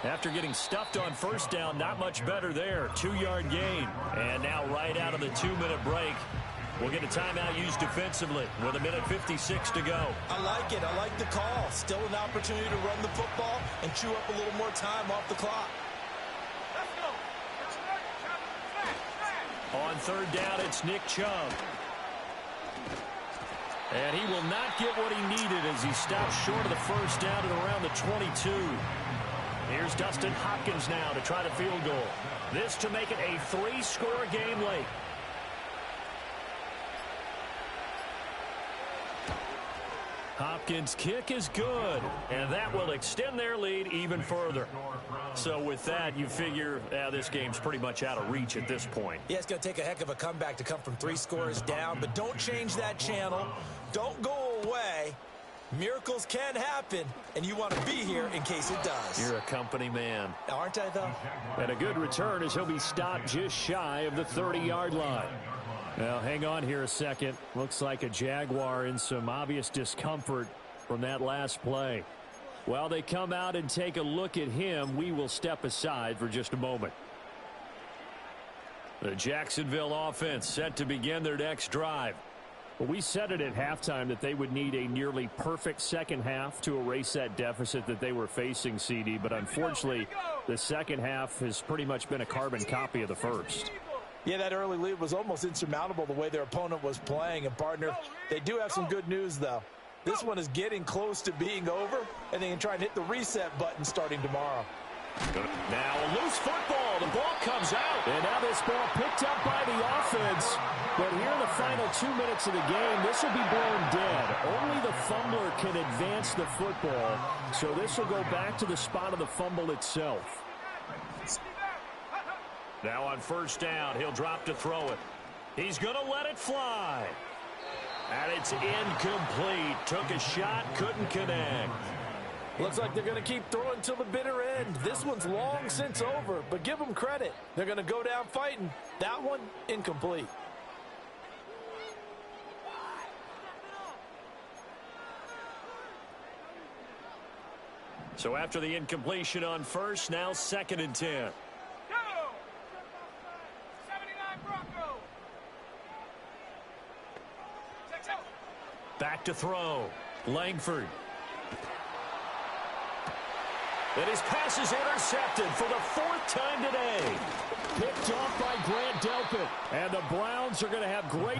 Speaker 5: After getting stuffed on first down, not much better there. 2-yard gain. And now right out of the 2-minute break, we'll get a timeout used defensively with 1:56 to go.
Speaker 3: I like it. I like the call. Still an opportunity to run the football and chew up a little more time off the clock.
Speaker 5: On 3rd down, it's Nick Chubb. And he will not get what he needed as he stops short of the first down at around the 22. Here's Dustin Hopkins now to try the field goal. This to make it a 3-score game late. Hopkins' kick is good, and that will extend their lead even further. So with that, you figure this game's pretty much out of reach at this point.
Speaker 3: Yeah, it's going to take a heck of a comeback to come from 3 scores down, but don't change that channel. Don't go away. Miracles can happen, and you want to be here in case it does.
Speaker 5: You're a company man.
Speaker 3: Aren't I, though?
Speaker 2: And a good return as he'll be stopped just shy of the 30-yard line. Now, hang on here a second. Looks like a Jaguar in some obvious discomfort from that last play. While they come out and take a look at him, we will step aside for just a moment. The Jacksonville offense set to begin their next drive. Well, we said it at halftime that they would need a nearly perfect second half to erase that deficit that they were facing, CD. But unfortunately, the second half has pretty much been a carbon copy of the first.
Speaker 3: Yeah, that early lead was almost insurmountable the way their opponent was playing. And, partner, they do have some good news, though. This one is getting close to being over, and they can try and hit the reset button starting tomorrow.
Speaker 2: Now a loose football. The ball comes out. And now this ball picked up by the offense. But here in the final 2 minutes of the game, this will be blown dead. Only the fumbler can advance the football. So this will go back to the spot of the fumble itself.
Speaker 5: Now on first down, he'll drop to throw it. He's going to let it fly. And it's incomplete. Took a shot, couldn't connect.
Speaker 3: Looks like they're going to keep throwing till the bitter end. This one's long since over, but give them credit. They're going to go down fighting. That one, incomplete.
Speaker 5: So after the incompletion on first, now 2nd and 10. Back to throw. Langford. And his pass is intercepted for the 4th time today.
Speaker 2: Picked off by Grant Delpit. And the Browns are going to have great...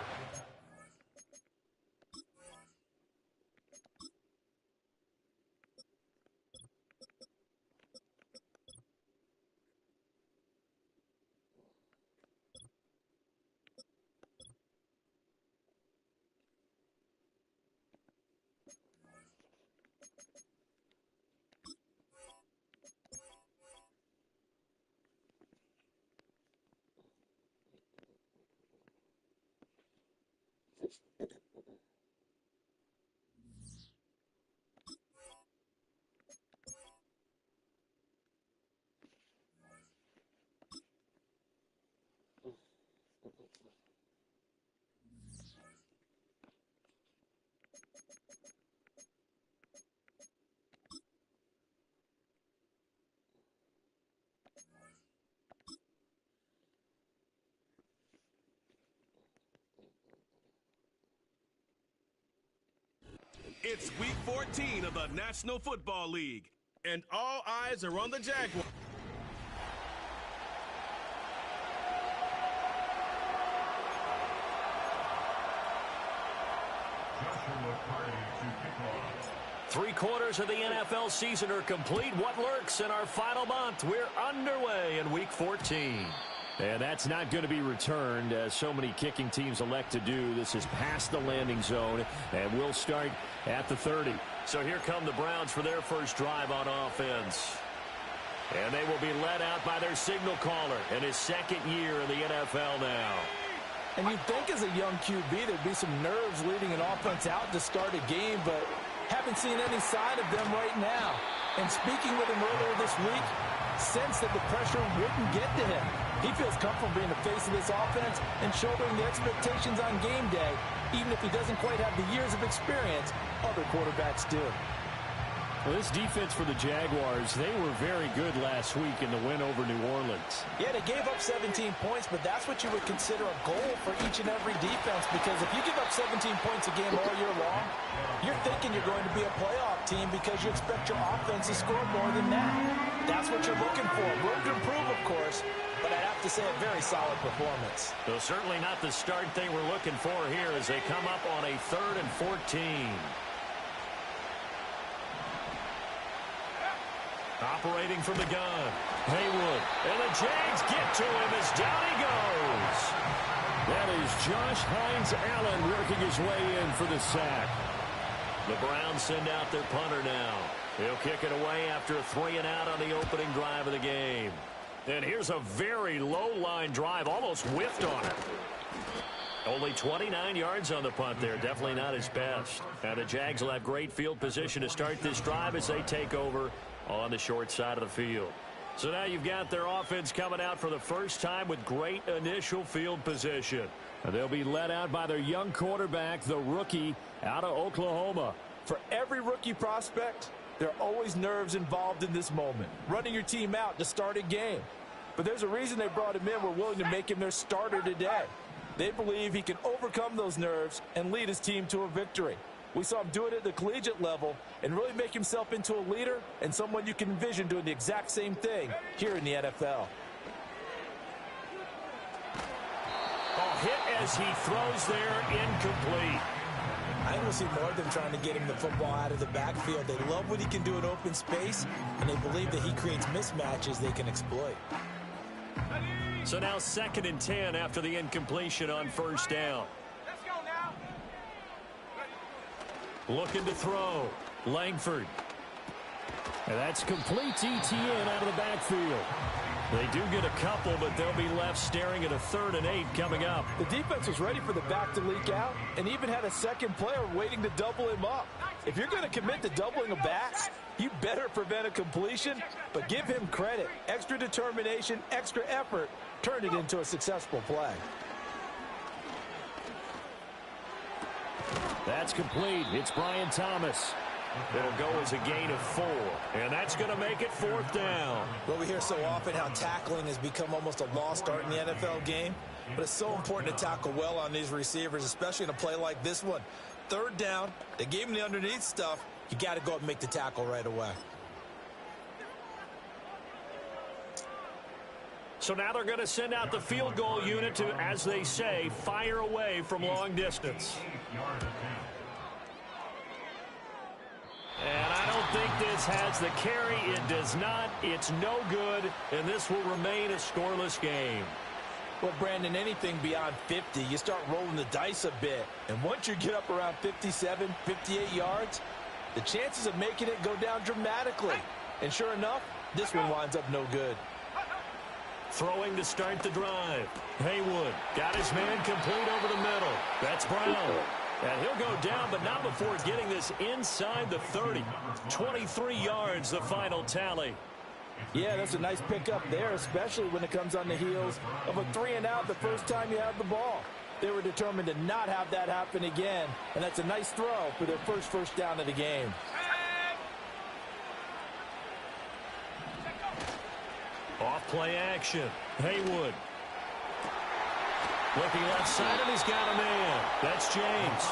Speaker 1: It's week 14 of the National Football League, and all eyes are on the Jaguars.
Speaker 6: Joshua Party to kick off.
Speaker 2: 3/4 of the NFL season are complete. What lurks in our final month? We're underway in week 14.
Speaker 5: And that's not going to be returned, as so many kicking teams elect to do. This is past the landing zone, and we'll start at the 30.
Speaker 2: So here come the Browns for their first drive on offense. And they will be led out by their signal caller in his second year in the NFL now.
Speaker 3: And you'd think as a young QB there'd be some nerves leading an offense out to start a game, but haven't seen any sign of them right now. And speaking with him earlier this week, sensed that the pressure wouldn't get to him. He feels comfortable being the face of this offense and shouldering the expectations on game day, even if he doesn't quite have the years of experience other quarterbacks do.
Speaker 5: Well, this defense for the Jaguars, they were very good last week in the win over New Orleans.
Speaker 3: Yeah, they gave up 17 points, but that's what you would consider a goal for each and every defense, because if you give up 17 points a game all year long, you're thinking you're going to be a playoff team because you expect your offense to score more than that. That's what you're looking for. Room to improve, of course, but I'd have to say a very solid performance.
Speaker 2: So certainly not the start they were looking for here as they come up on a 3rd and 14. Operating from the gun, Haywood, and the Jags get to him as down he goes.
Speaker 5: That is Josh Hines-Allen working his way in for the sack.
Speaker 2: The Browns send out their punter now. He'll kick it away after a 3-and-out on the opening drive of the game. And here's a very low-line drive, almost whiffed on it. Only 29 yards on the punt there. Definitely not his best. Now the Jags will have great field position to start this drive as they take over on the short side of the field. So now you've got their offense coming out for the first time with great initial field position.
Speaker 5: And they'll be led out by their young quarterback, the rookie out of Oklahoma.
Speaker 3: For every rookie prospect, there are always nerves involved in this moment. Running your team out to start a game. But there's a reason they brought him in. We're willing to make him their starter today. They believe he can overcome those nerves and lead his team to a victory. We saw him do it at the collegiate level and really make himself into a leader and someone you can envision doing the exact same thing here in the NFL.
Speaker 2: Oh, hit as he throws there, incomplete.
Speaker 3: I think we'll see more of them trying to get him the football out of the backfield. They love what he can do in open space, and they believe that he creates mismatches they can exploit.
Speaker 2: So now 2nd and 10 after the incompletion on first down.
Speaker 4: Let's go now.
Speaker 2: Looking to throw. Langford.
Speaker 5: And that's complete ETN out of the backfield.
Speaker 2: They do get a couple, but they'll be left staring at a 3rd and 8 coming up.
Speaker 3: The defense was ready for the back to leak out and even had a second player waiting to double him up. If you're going to commit to doubling a back, you better prevent a completion, but give him credit. Extra determination, extra effort, turned it into a successful play.
Speaker 5: That's complete. It's Brian Thomas.
Speaker 2: It'll go as a gain of 4, and that's going to make it 4th down.
Speaker 3: Well, we hear so often how tackling has become almost a lost art in the NFL game, but it's so important to tackle well on these receivers, especially in a play like this one. 3rd down, they gave him the underneath stuff. You got to go up and make the tackle right away.
Speaker 2: So now they're going to send out the field goal unit to, as they say, fire away from long distance. And I don't think this has the carry. It does not. It's no good, and this will remain a scoreless game.
Speaker 3: Well, Brandon, anything beyond 50, you start rolling the dice a bit. And once you get up around 57, 58 yards, the chances of making it go down dramatically. And sure enough, this one winds up no good.
Speaker 2: Throwing to start the drive. Haywood got his man complete over the middle. That's Brown. And he'll go down, but not before getting this inside the 30. 23 yards, the final tally.
Speaker 3: Yeah, that's a nice pickup there, especially when it comes on the heels of a 3-and-out the first time you have the ball. They were determined to not have that happen again, and that's a nice throw for their first down of the game.
Speaker 2: Off play action. Haywood. Looking left side, and he's got a man. That's James.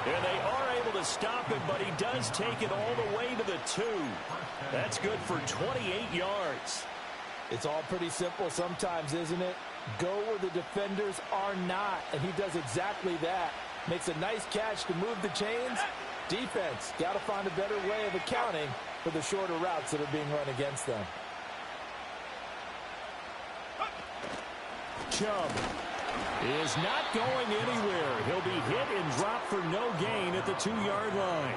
Speaker 2: And they are able to stop him, but he does take it all the way to the 2. That's good for 28 yards.
Speaker 3: It's all pretty simple sometimes, isn't it? Go where the defenders are not, and he does exactly that. Makes a nice catch to move the chains. Defense, got to find a better way of accounting for the shorter routes that are being run against them.
Speaker 5: Chubb is not going anywhere. He'll be hit and dropped for no gain at the 2-yard line.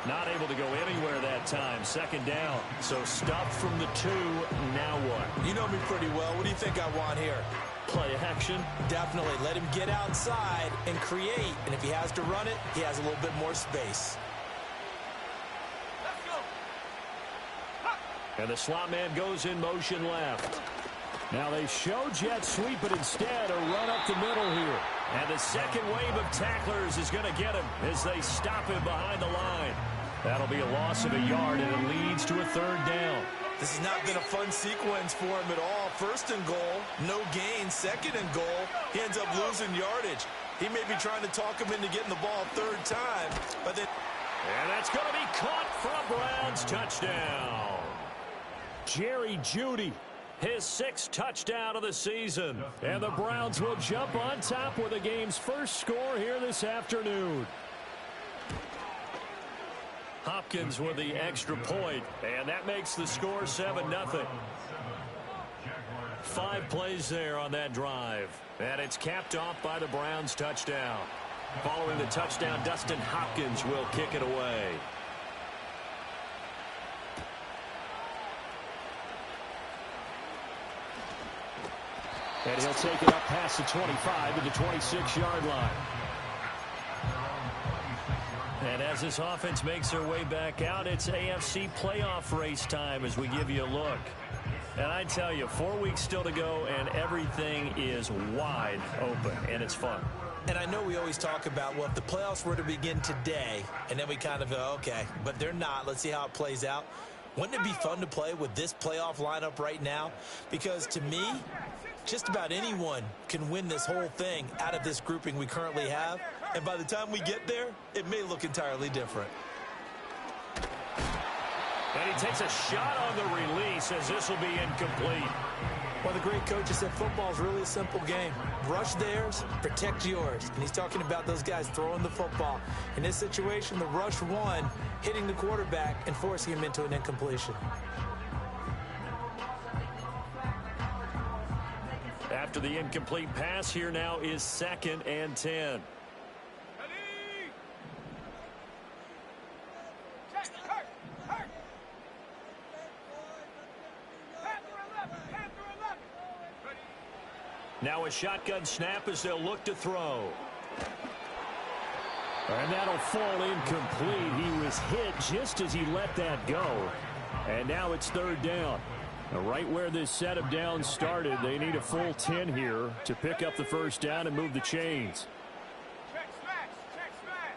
Speaker 2: Not able to go anywhere that time. Second down. So stopped from the 2. Now what?
Speaker 3: You know me pretty well. What do you think I want here?
Speaker 2: Play action.
Speaker 3: Definitely. Let him get outside and create. And if he has to run it, he has a little bit more space.
Speaker 4: Let's go.
Speaker 2: And the slot man goes in motion left.
Speaker 5: Now they show jet sweep, but instead a run up the middle here.
Speaker 2: And the second wave of tacklers is going to get him as they stop him behind the line. That'll be a loss of a yard, and it leads to a 3rd down.
Speaker 3: This has not been a fun sequence for him at all. 1st and goal, no gain. 2nd and goal, he ends up losing yardage. He may be trying to talk him into getting the ball 3rd time, but then...
Speaker 2: And that's going to be caught for a Browns touchdown.
Speaker 5: Jerry Jeudy,
Speaker 2: his 6th touchdown of the season.
Speaker 5: and the Browns will jump on top with the game's first score here this afternoon.
Speaker 2: Hopkins with the extra point, and that makes the score 7-0. 5 plays there on that drive, and it's capped off by the Browns touchdown. Following the touchdown, Dustin Hopkins will kick it away.
Speaker 5: And he'll take it up past the 25 to the 26-yard line.
Speaker 2: And as this offense makes their way back out, it's AFC playoff race time as we give you a look. And I tell you, 4 weeks still to go, and everything is wide open, and it's fun.
Speaker 3: And I know we always talk about, well, if the playoffs were to begin today, and then we kind of go, okay, but they're not. Let's see how it plays out. Wouldn't it be fun to play with this playoff lineup right now? Because to me, just about anyone can win this whole thing out of this grouping we currently have. And by the time we get there, it may look entirely different.
Speaker 2: And he takes a shot on the release as this will be incomplete.
Speaker 3: Well, the great coach has said football is really a simple game. Rush theirs, protect yours. And he's talking about those guys throwing the football. In this situation, the rush one, hitting the quarterback and forcing him into an incompletion.
Speaker 2: After the incomplete pass, here now is 2nd and 10. Now a shotgun snap as they'll look to throw.
Speaker 5: And that'll fall incomplete. He was hit just as he let that go. And now it's 3rd down. Right where this set of downs started, they need a full 10 here to pick up the 1st down and move the chains.
Speaker 4: Check smash. Check smash.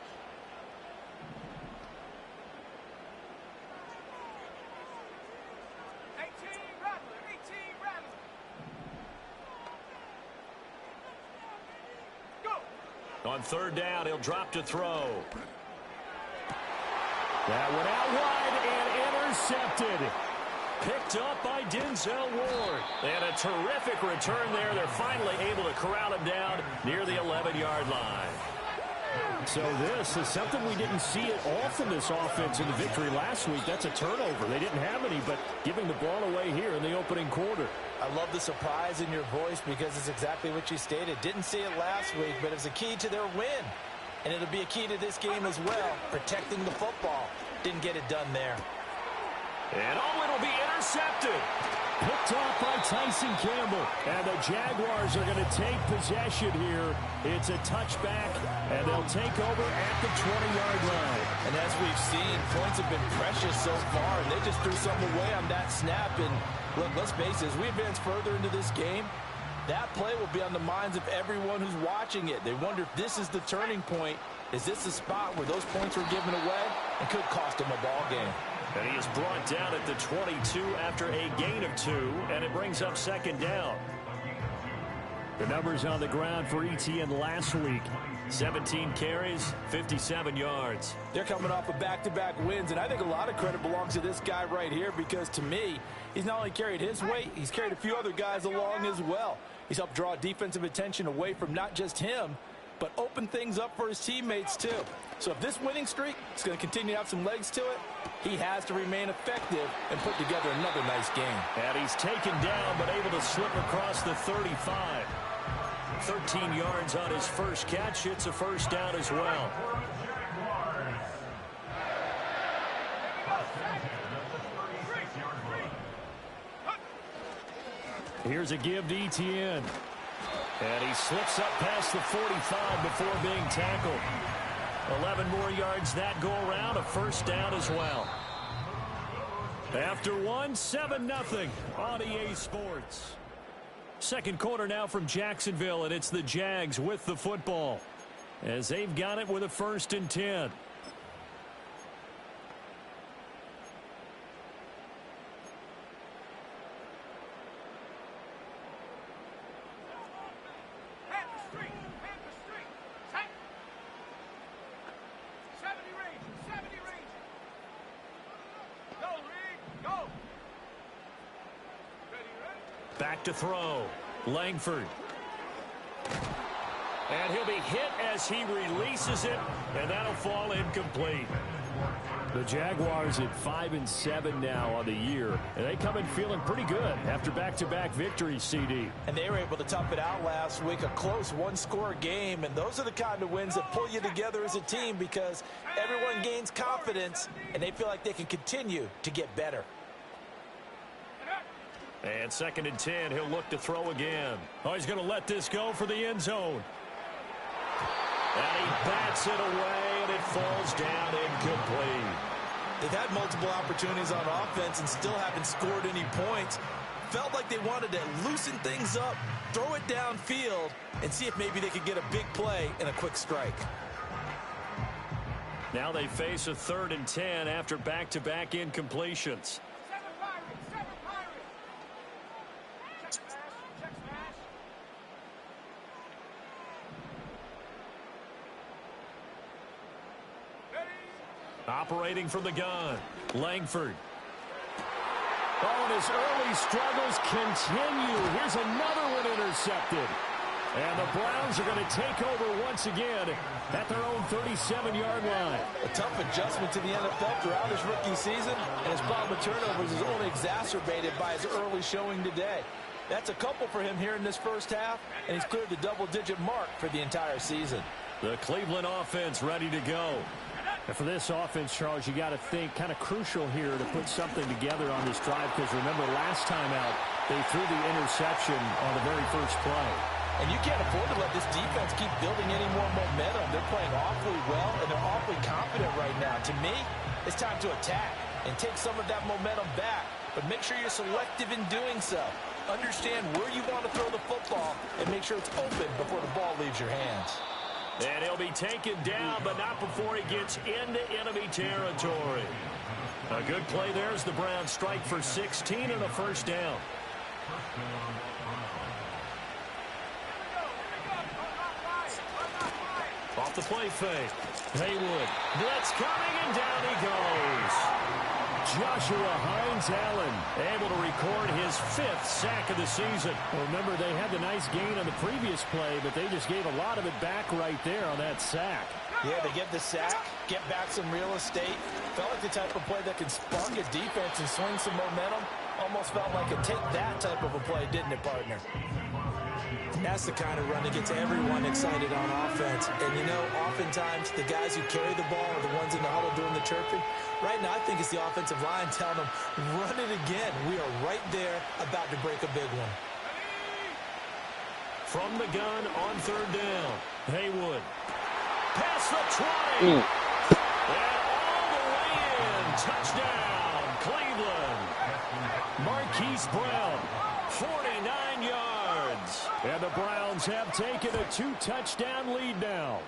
Speaker 4: 18 Rattler. 18 Rattler. Go.
Speaker 2: On 3rd down, he'll drop to throw.
Speaker 5: That one out wide and intercepted.
Speaker 2: Picked up by Denzel Ward. And a terrific return there. They're finally able to corral him down near the 11-yard line.
Speaker 5: So this is something we didn't see it often, this offense in the victory last week. That's a turnover. They didn't have any, but giving the ball away here in the opening quarter.
Speaker 3: I love the surprise in your voice because it's exactly what you stated. Didn't see it last week, but it's a key to their win. And it'll be a key to this game as well, protecting the football. Didn't get it done there.
Speaker 2: And it'll be intercepted.
Speaker 5: Picked off by Tyson Campbell. And the Jaguars are going to take possession here. It's a touchback, and they'll take over at the 20-yard line.
Speaker 3: And as we've seen, points have been precious so far, and they just threw something away on that snap. And look, let's face it, as we advance further into this game, that play will be on the minds of everyone who's watching it. They wonder if this is the turning point. Is this the spot where those points were given away and could cost them a ball game?
Speaker 5: And he is brought down at the 22 after a gain of 2, and it brings up second down. The numbers on the ground for ETN last week: 17 carries, 57 yards.
Speaker 3: They're coming off of back-to-back wins, and I think a lot of credit belongs to this guy right here because, to me, he's not only carried his weight, he's carried a few other guys along as well. He's helped draw defensive attention away from not just him, but open things up for his teammates, too. So if this winning streak is going to continue to have some legs to it, he has to remain effective and put together another nice game.
Speaker 5: And he's taken down, but able to slip across the 35. 13 yards on his first catch. It's a first down as well. Here's a give to ETN. And he slips up past the 45 before being tackled. 11 more yards that go around, a first down as well. After one, 7-0 on EA Sports. Second quarter now from Jacksonville, and it's the Jags with the football as they've got it with a 1st and 10. Back to throw. Langford. And he'll be hit as he releases it, and that'll fall incomplete. The Jaguars at 5-7 now on the year, and they come in feeling pretty good after back-to-back victories, CD.
Speaker 3: And they were able to tough it out last week, a close one-score game, and those are the kind of wins that pull you together as a team because everyone gains confidence, and they feel like they can continue to get better.
Speaker 5: And 2nd and 10, he'll look to throw again. Oh, he's going to let this go for the end zone. And he bats it away, and it falls down incomplete.
Speaker 3: They've had multiple opportunities on offense and still haven't scored any points. Felt like they wanted to loosen things up, throw it downfield, and see if maybe they could get a big play and a quick strike.
Speaker 5: Now they face a 3rd and 10 after back-to-back incompletions. Operating from the gun, Langford. Oh, and his early struggles continue. Here's another one intercepted. And the Browns are going to take over once again at their own 37-yard line.
Speaker 3: A tough adjustment to the NFL throughout his rookie season, and his problem with turnovers is only exacerbated by his early showing today. That's a couple for him here in this first half, and he's cleared the double-digit mark for the entire season.
Speaker 5: The Cleveland offense ready to go. And for this offense, Charles, you got to think kind of crucial here to put something together on this drive because remember last time out they threw the interception on the very first play.
Speaker 3: And you can't afford to let this defense keep building any more momentum. They're playing awfully well, and they're awfully confident right now. To me, it's time to attack and take some of that momentum back, but make sure you're selective in doing so. Understand where you want to throw the football and make sure it's open before the ball leaves your hands.
Speaker 5: And he'll be taken down, but not before he gets into enemy territory. A good play there as the Browns strike for 16 and a first down. Off the play fake. Haywood. Blitz coming, and down he goes. Joshua Hines-Allen able to record his 5th sack of the season. Well, remember, they had the nice gain on the previous play, but they just gave a lot of it back right there on that sack.
Speaker 3: Yeah, they get the sack, get back some real estate. Felt like the type of play that can spark a defense and swing some momentum. Almost felt like a take-that type of a play, didn't it, partner? That's the kind of run that gets everyone excited on offense. And, you know, oftentimes the guys who carry the ball are the ones in the huddle doing the chirping. Right now, I think it's the offensive line telling them, run it again. We are right there about to break a big one.
Speaker 2: From the gun on third down, Haywood. Past the 20. And all the way in. Touchdown, Cleveland. Marquise Brown, 49 yards. And the Browns have taken a 2-touchdown lead now.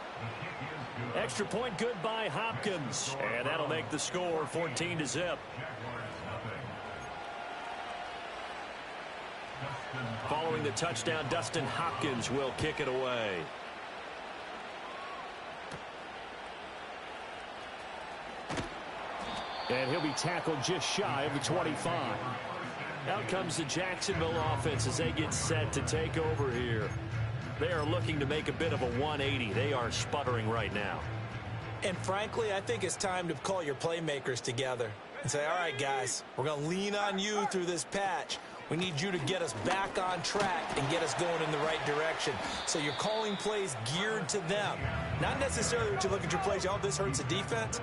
Speaker 2: Extra point good by Hopkins. And that'll make the score 14-0. Following the touchdown, Dustin Hopkins will kick it away.
Speaker 5: And he'll be tackled just shy of the 25.
Speaker 2: Out comes the Jacksonville offense as they get set to take over here. They are looking to make a bit of a 180. They are sputtering right now.
Speaker 3: And frankly, I think it's time to call your playmakers together and say, all right, guys, we're going to lean on you through this patch. We need you to get us back on track and get us going in the right direction. So you're calling plays geared to them. Not necessarily what you look at your plays, oh, this hurts the defense.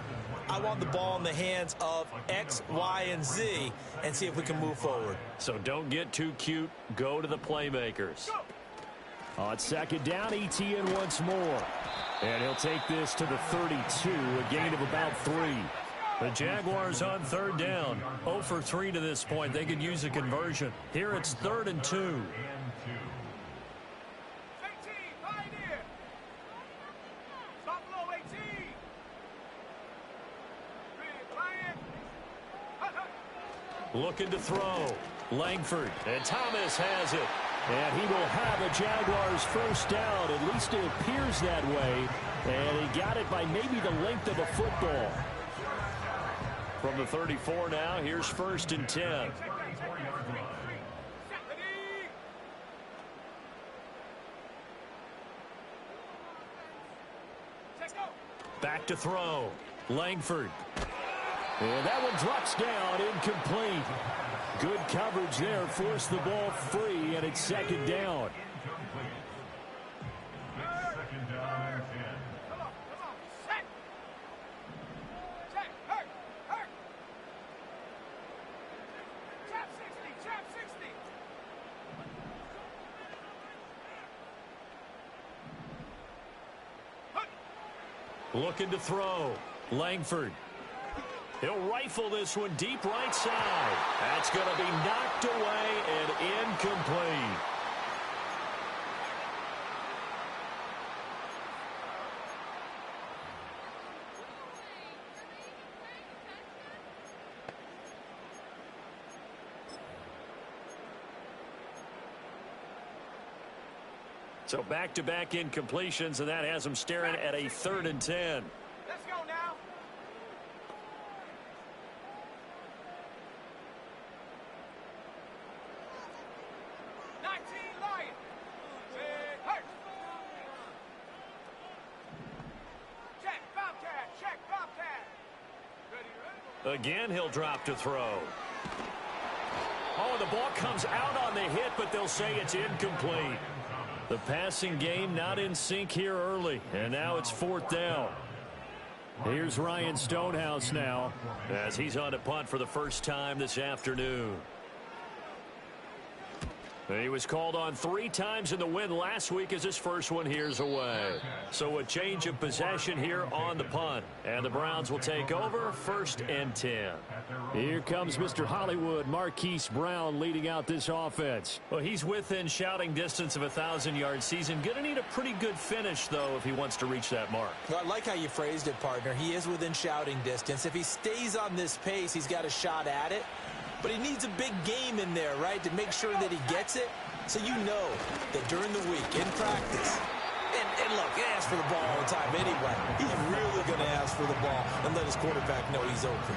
Speaker 3: I want the ball in the hands of X, Y, and Z and see if we can move forward.
Speaker 2: So don't get too cute. Go to the playmakers.
Speaker 5: On second down, ETN once more. And he'll take this to the 32, a gain of about 3.
Speaker 2: The Jaguars on third down. 0 for 3 to this point. They could use a conversion. Here it's 3rd and 2.
Speaker 4: 18, pioneer. Stop below 18.
Speaker 2: Looking to throw. Langford. And Thomas has it.
Speaker 5: And he will have a Jaguars first down. At least it appears that way. And he got it by maybe the length of a football.
Speaker 2: From the 34 now, here's 1st and 10. Back to throw. Langford.
Speaker 5: And that one drops down, incomplete. Good coverage there, forced the ball free, and it's second down.
Speaker 6: Second down and 10.
Speaker 2: Looking to throw. Langford. He'll rifle this one deep right side. That's going to be knocked away and incomplete. So back-to-back incompletions, and that has them staring at a 3rd and 10.
Speaker 4: Let's go now.
Speaker 2: Again, he'll drop to throw. Oh, the ball comes out on the hit, but they'll say it's incomplete. The passing game not in sync here early, and now it's 4th down.
Speaker 5: Here's Ryan Stonehouse now,
Speaker 2: as he's on a punt for the first time this afternoon. He was called on 3 times in the win last week as his first one here's away. So a change of possession here on the punt. And the Browns will take over 1st and 10.
Speaker 5: Here comes Mr. Hollywood, Marquise Brown, leading out this offense.
Speaker 2: Well, he's within shouting distance of a 1,000-yard season. Going to need a pretty good finish, though, if he wants to reach that mark.
Speaker 3: Well, I like how you phrased it, partner. He is within shouting distance. If he stays on this pace, he's got a shot at it. But he needs a big game in there, right, to make sure that he gets it. So you know that during the week, in practice, and look, he asks for the ball all the time anyway. He's really going to ask for the ball and let his quarterback know he's open.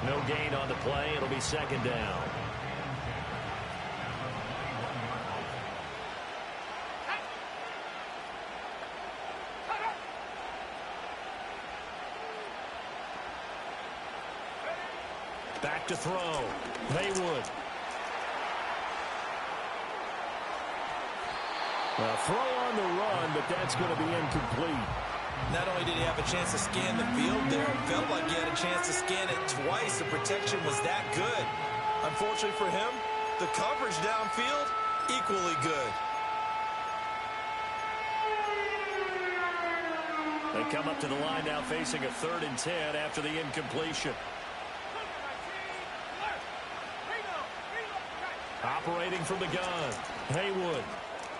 Speaker 2: No gain on the play. It'll be 2nd down. Back to throw. Haywood. A throw on the run, but that's going to be incomplete.
Speaker 3: Not only did he have a chance to scan the field there, it felt like he had a chance to scan it twice. The protection was that good. Unfortunately for him, the coverage downfield, equally good.
Speaker 2: They come up to the line now facing a 3rd and 10 after the incompletion. Operating from the gun, Haywood.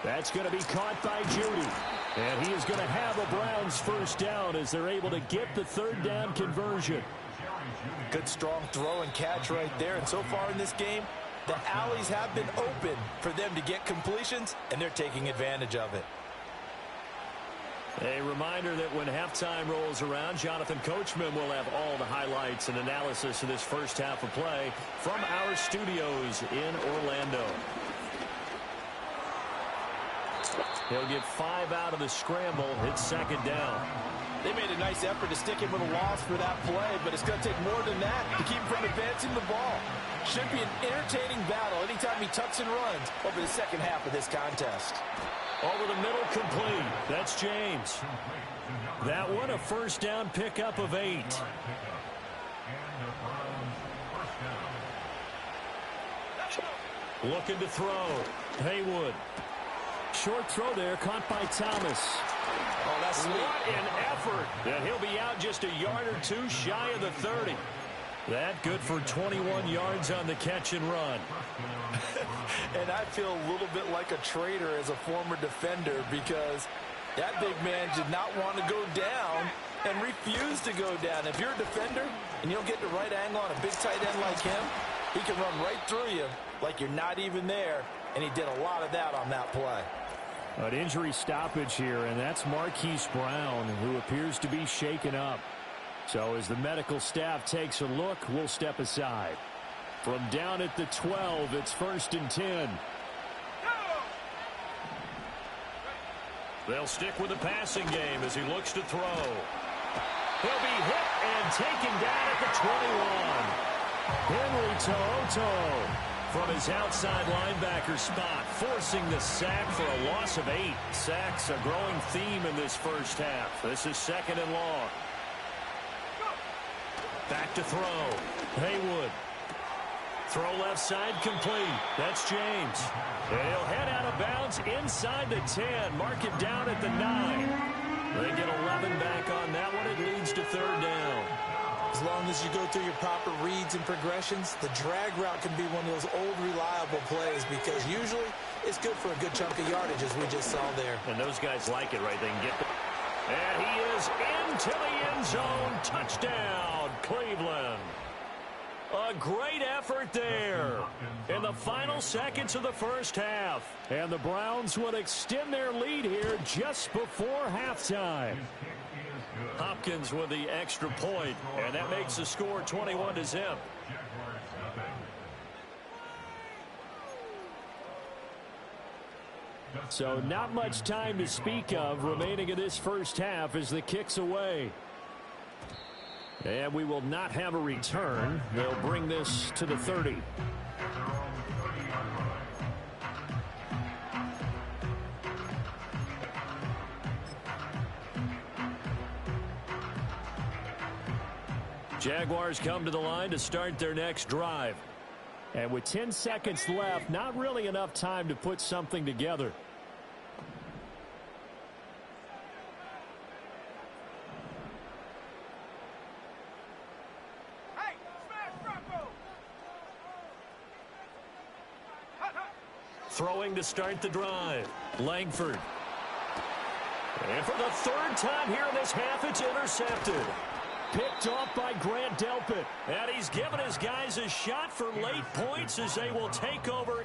Speaker 2: That's going to be caught by Judy. And he is going to have a Browns first down as they're able to get the 3rd down conversion.
Speaker 3: Good strong throw and catch right there. And so far in this game, the alleys have been open for them to get completions, and they're taking advantage of it.
Speaker 2: A reminder that when halftime rolls around, Jonathan Coachman will have all the highlights and analysis of this first half of play from our studios in Orlando. He'll get 5 out of the scramble. It's 2nd down.
Speaker 3: They made a nice effort to stick him with a loss for that play, but it's going to take more than that to keep him from advancing the ball. Should be an entertaining battle anytime he tucks and runs over the second half of this contest.
Speaker 2: Over the middle, complete. That's James. That one, a first down pickup of 8. Looking to throw. Haywood. Short throw there, caught by Thomas.
Speaker 3: Oh, that's sweet.
Speaker 2: What an effort. And he'll be out just a yard or 2 shy of the 30. That good for 21 yards on the catch and run.
Speaker 3: And I feel a little bit like a traitor as a former defender because that big man did not want to go down and refused to go down. If you're a defender and you'll get the right angle on a big tight end like him, he can run right through you like you're not even there, and he did a lot of that on that play.
Speaker 2: An injury stoppage here, and that's Marquise Brown, who appears to be shaken up. So as the medical staff takes a look, we'll step aside. From down at the 12, it's 1st and 10. They'll stick with the passing game as he looks to throw. He'll be hit and taken down at the 21. Henry To'oTo'o from his outside linebacker spot, forcing the sack for a loss of 8. Sacks a growing theme in this first half. This is 2nd and long. Back to throw. Haywood. Throw left side complete. That's James. And he'll head out of bounds inside the 10. Mark it down at the 9. They get 11 back on that one. It leads to 3rd down.
Speaker 3: As long as you go through your proper reads and progressions, the drag route can be one of those old reliable plays because usually it's good for a good chunk of yardage as we just saw there.
Speaker 2: And those guys like it, right? They can get the... And he is into the end zone. Touchdown, Cleveland. A great effort there in the final seconds of the first half. And the Browns would extend their lead here just before halftime. Hopkins with the extra point, and that makes the score 21-0. So not much time to speak of remaining in this first half as the kick's away. And we will not have a return. They'll bring this to the 30. Jaguars come to the line to start their next drive. And with 10 seconds left, not really enough time to put something together.
Speaker 4: Hey, smash Rocco!
Speaker 2: Throwing to start the drive. Langford. And for the 3rd time here in this half, it's intercepted. Picked off by Grant Delpit. And he's given his guys a shot for late points as they will take over.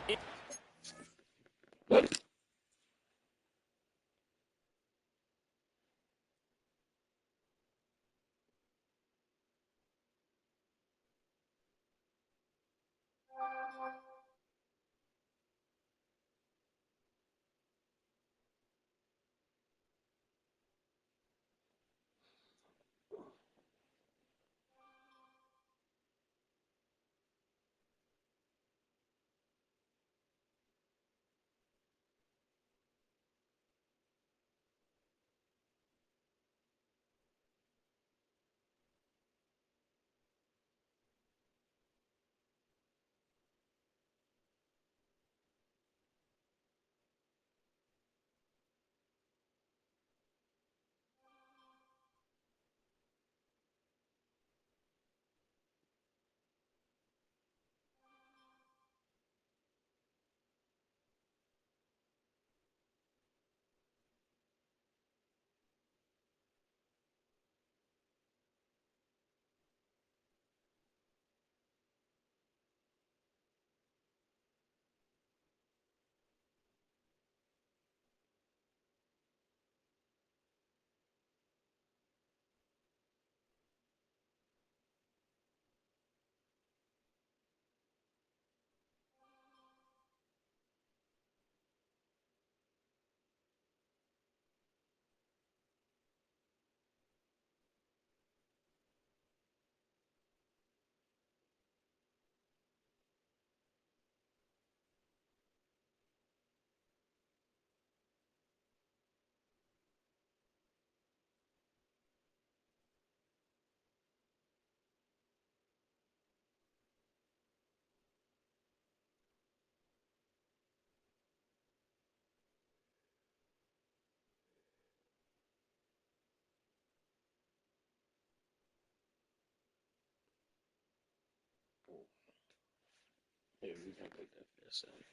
Speaker 7: Here, we can take that for a second.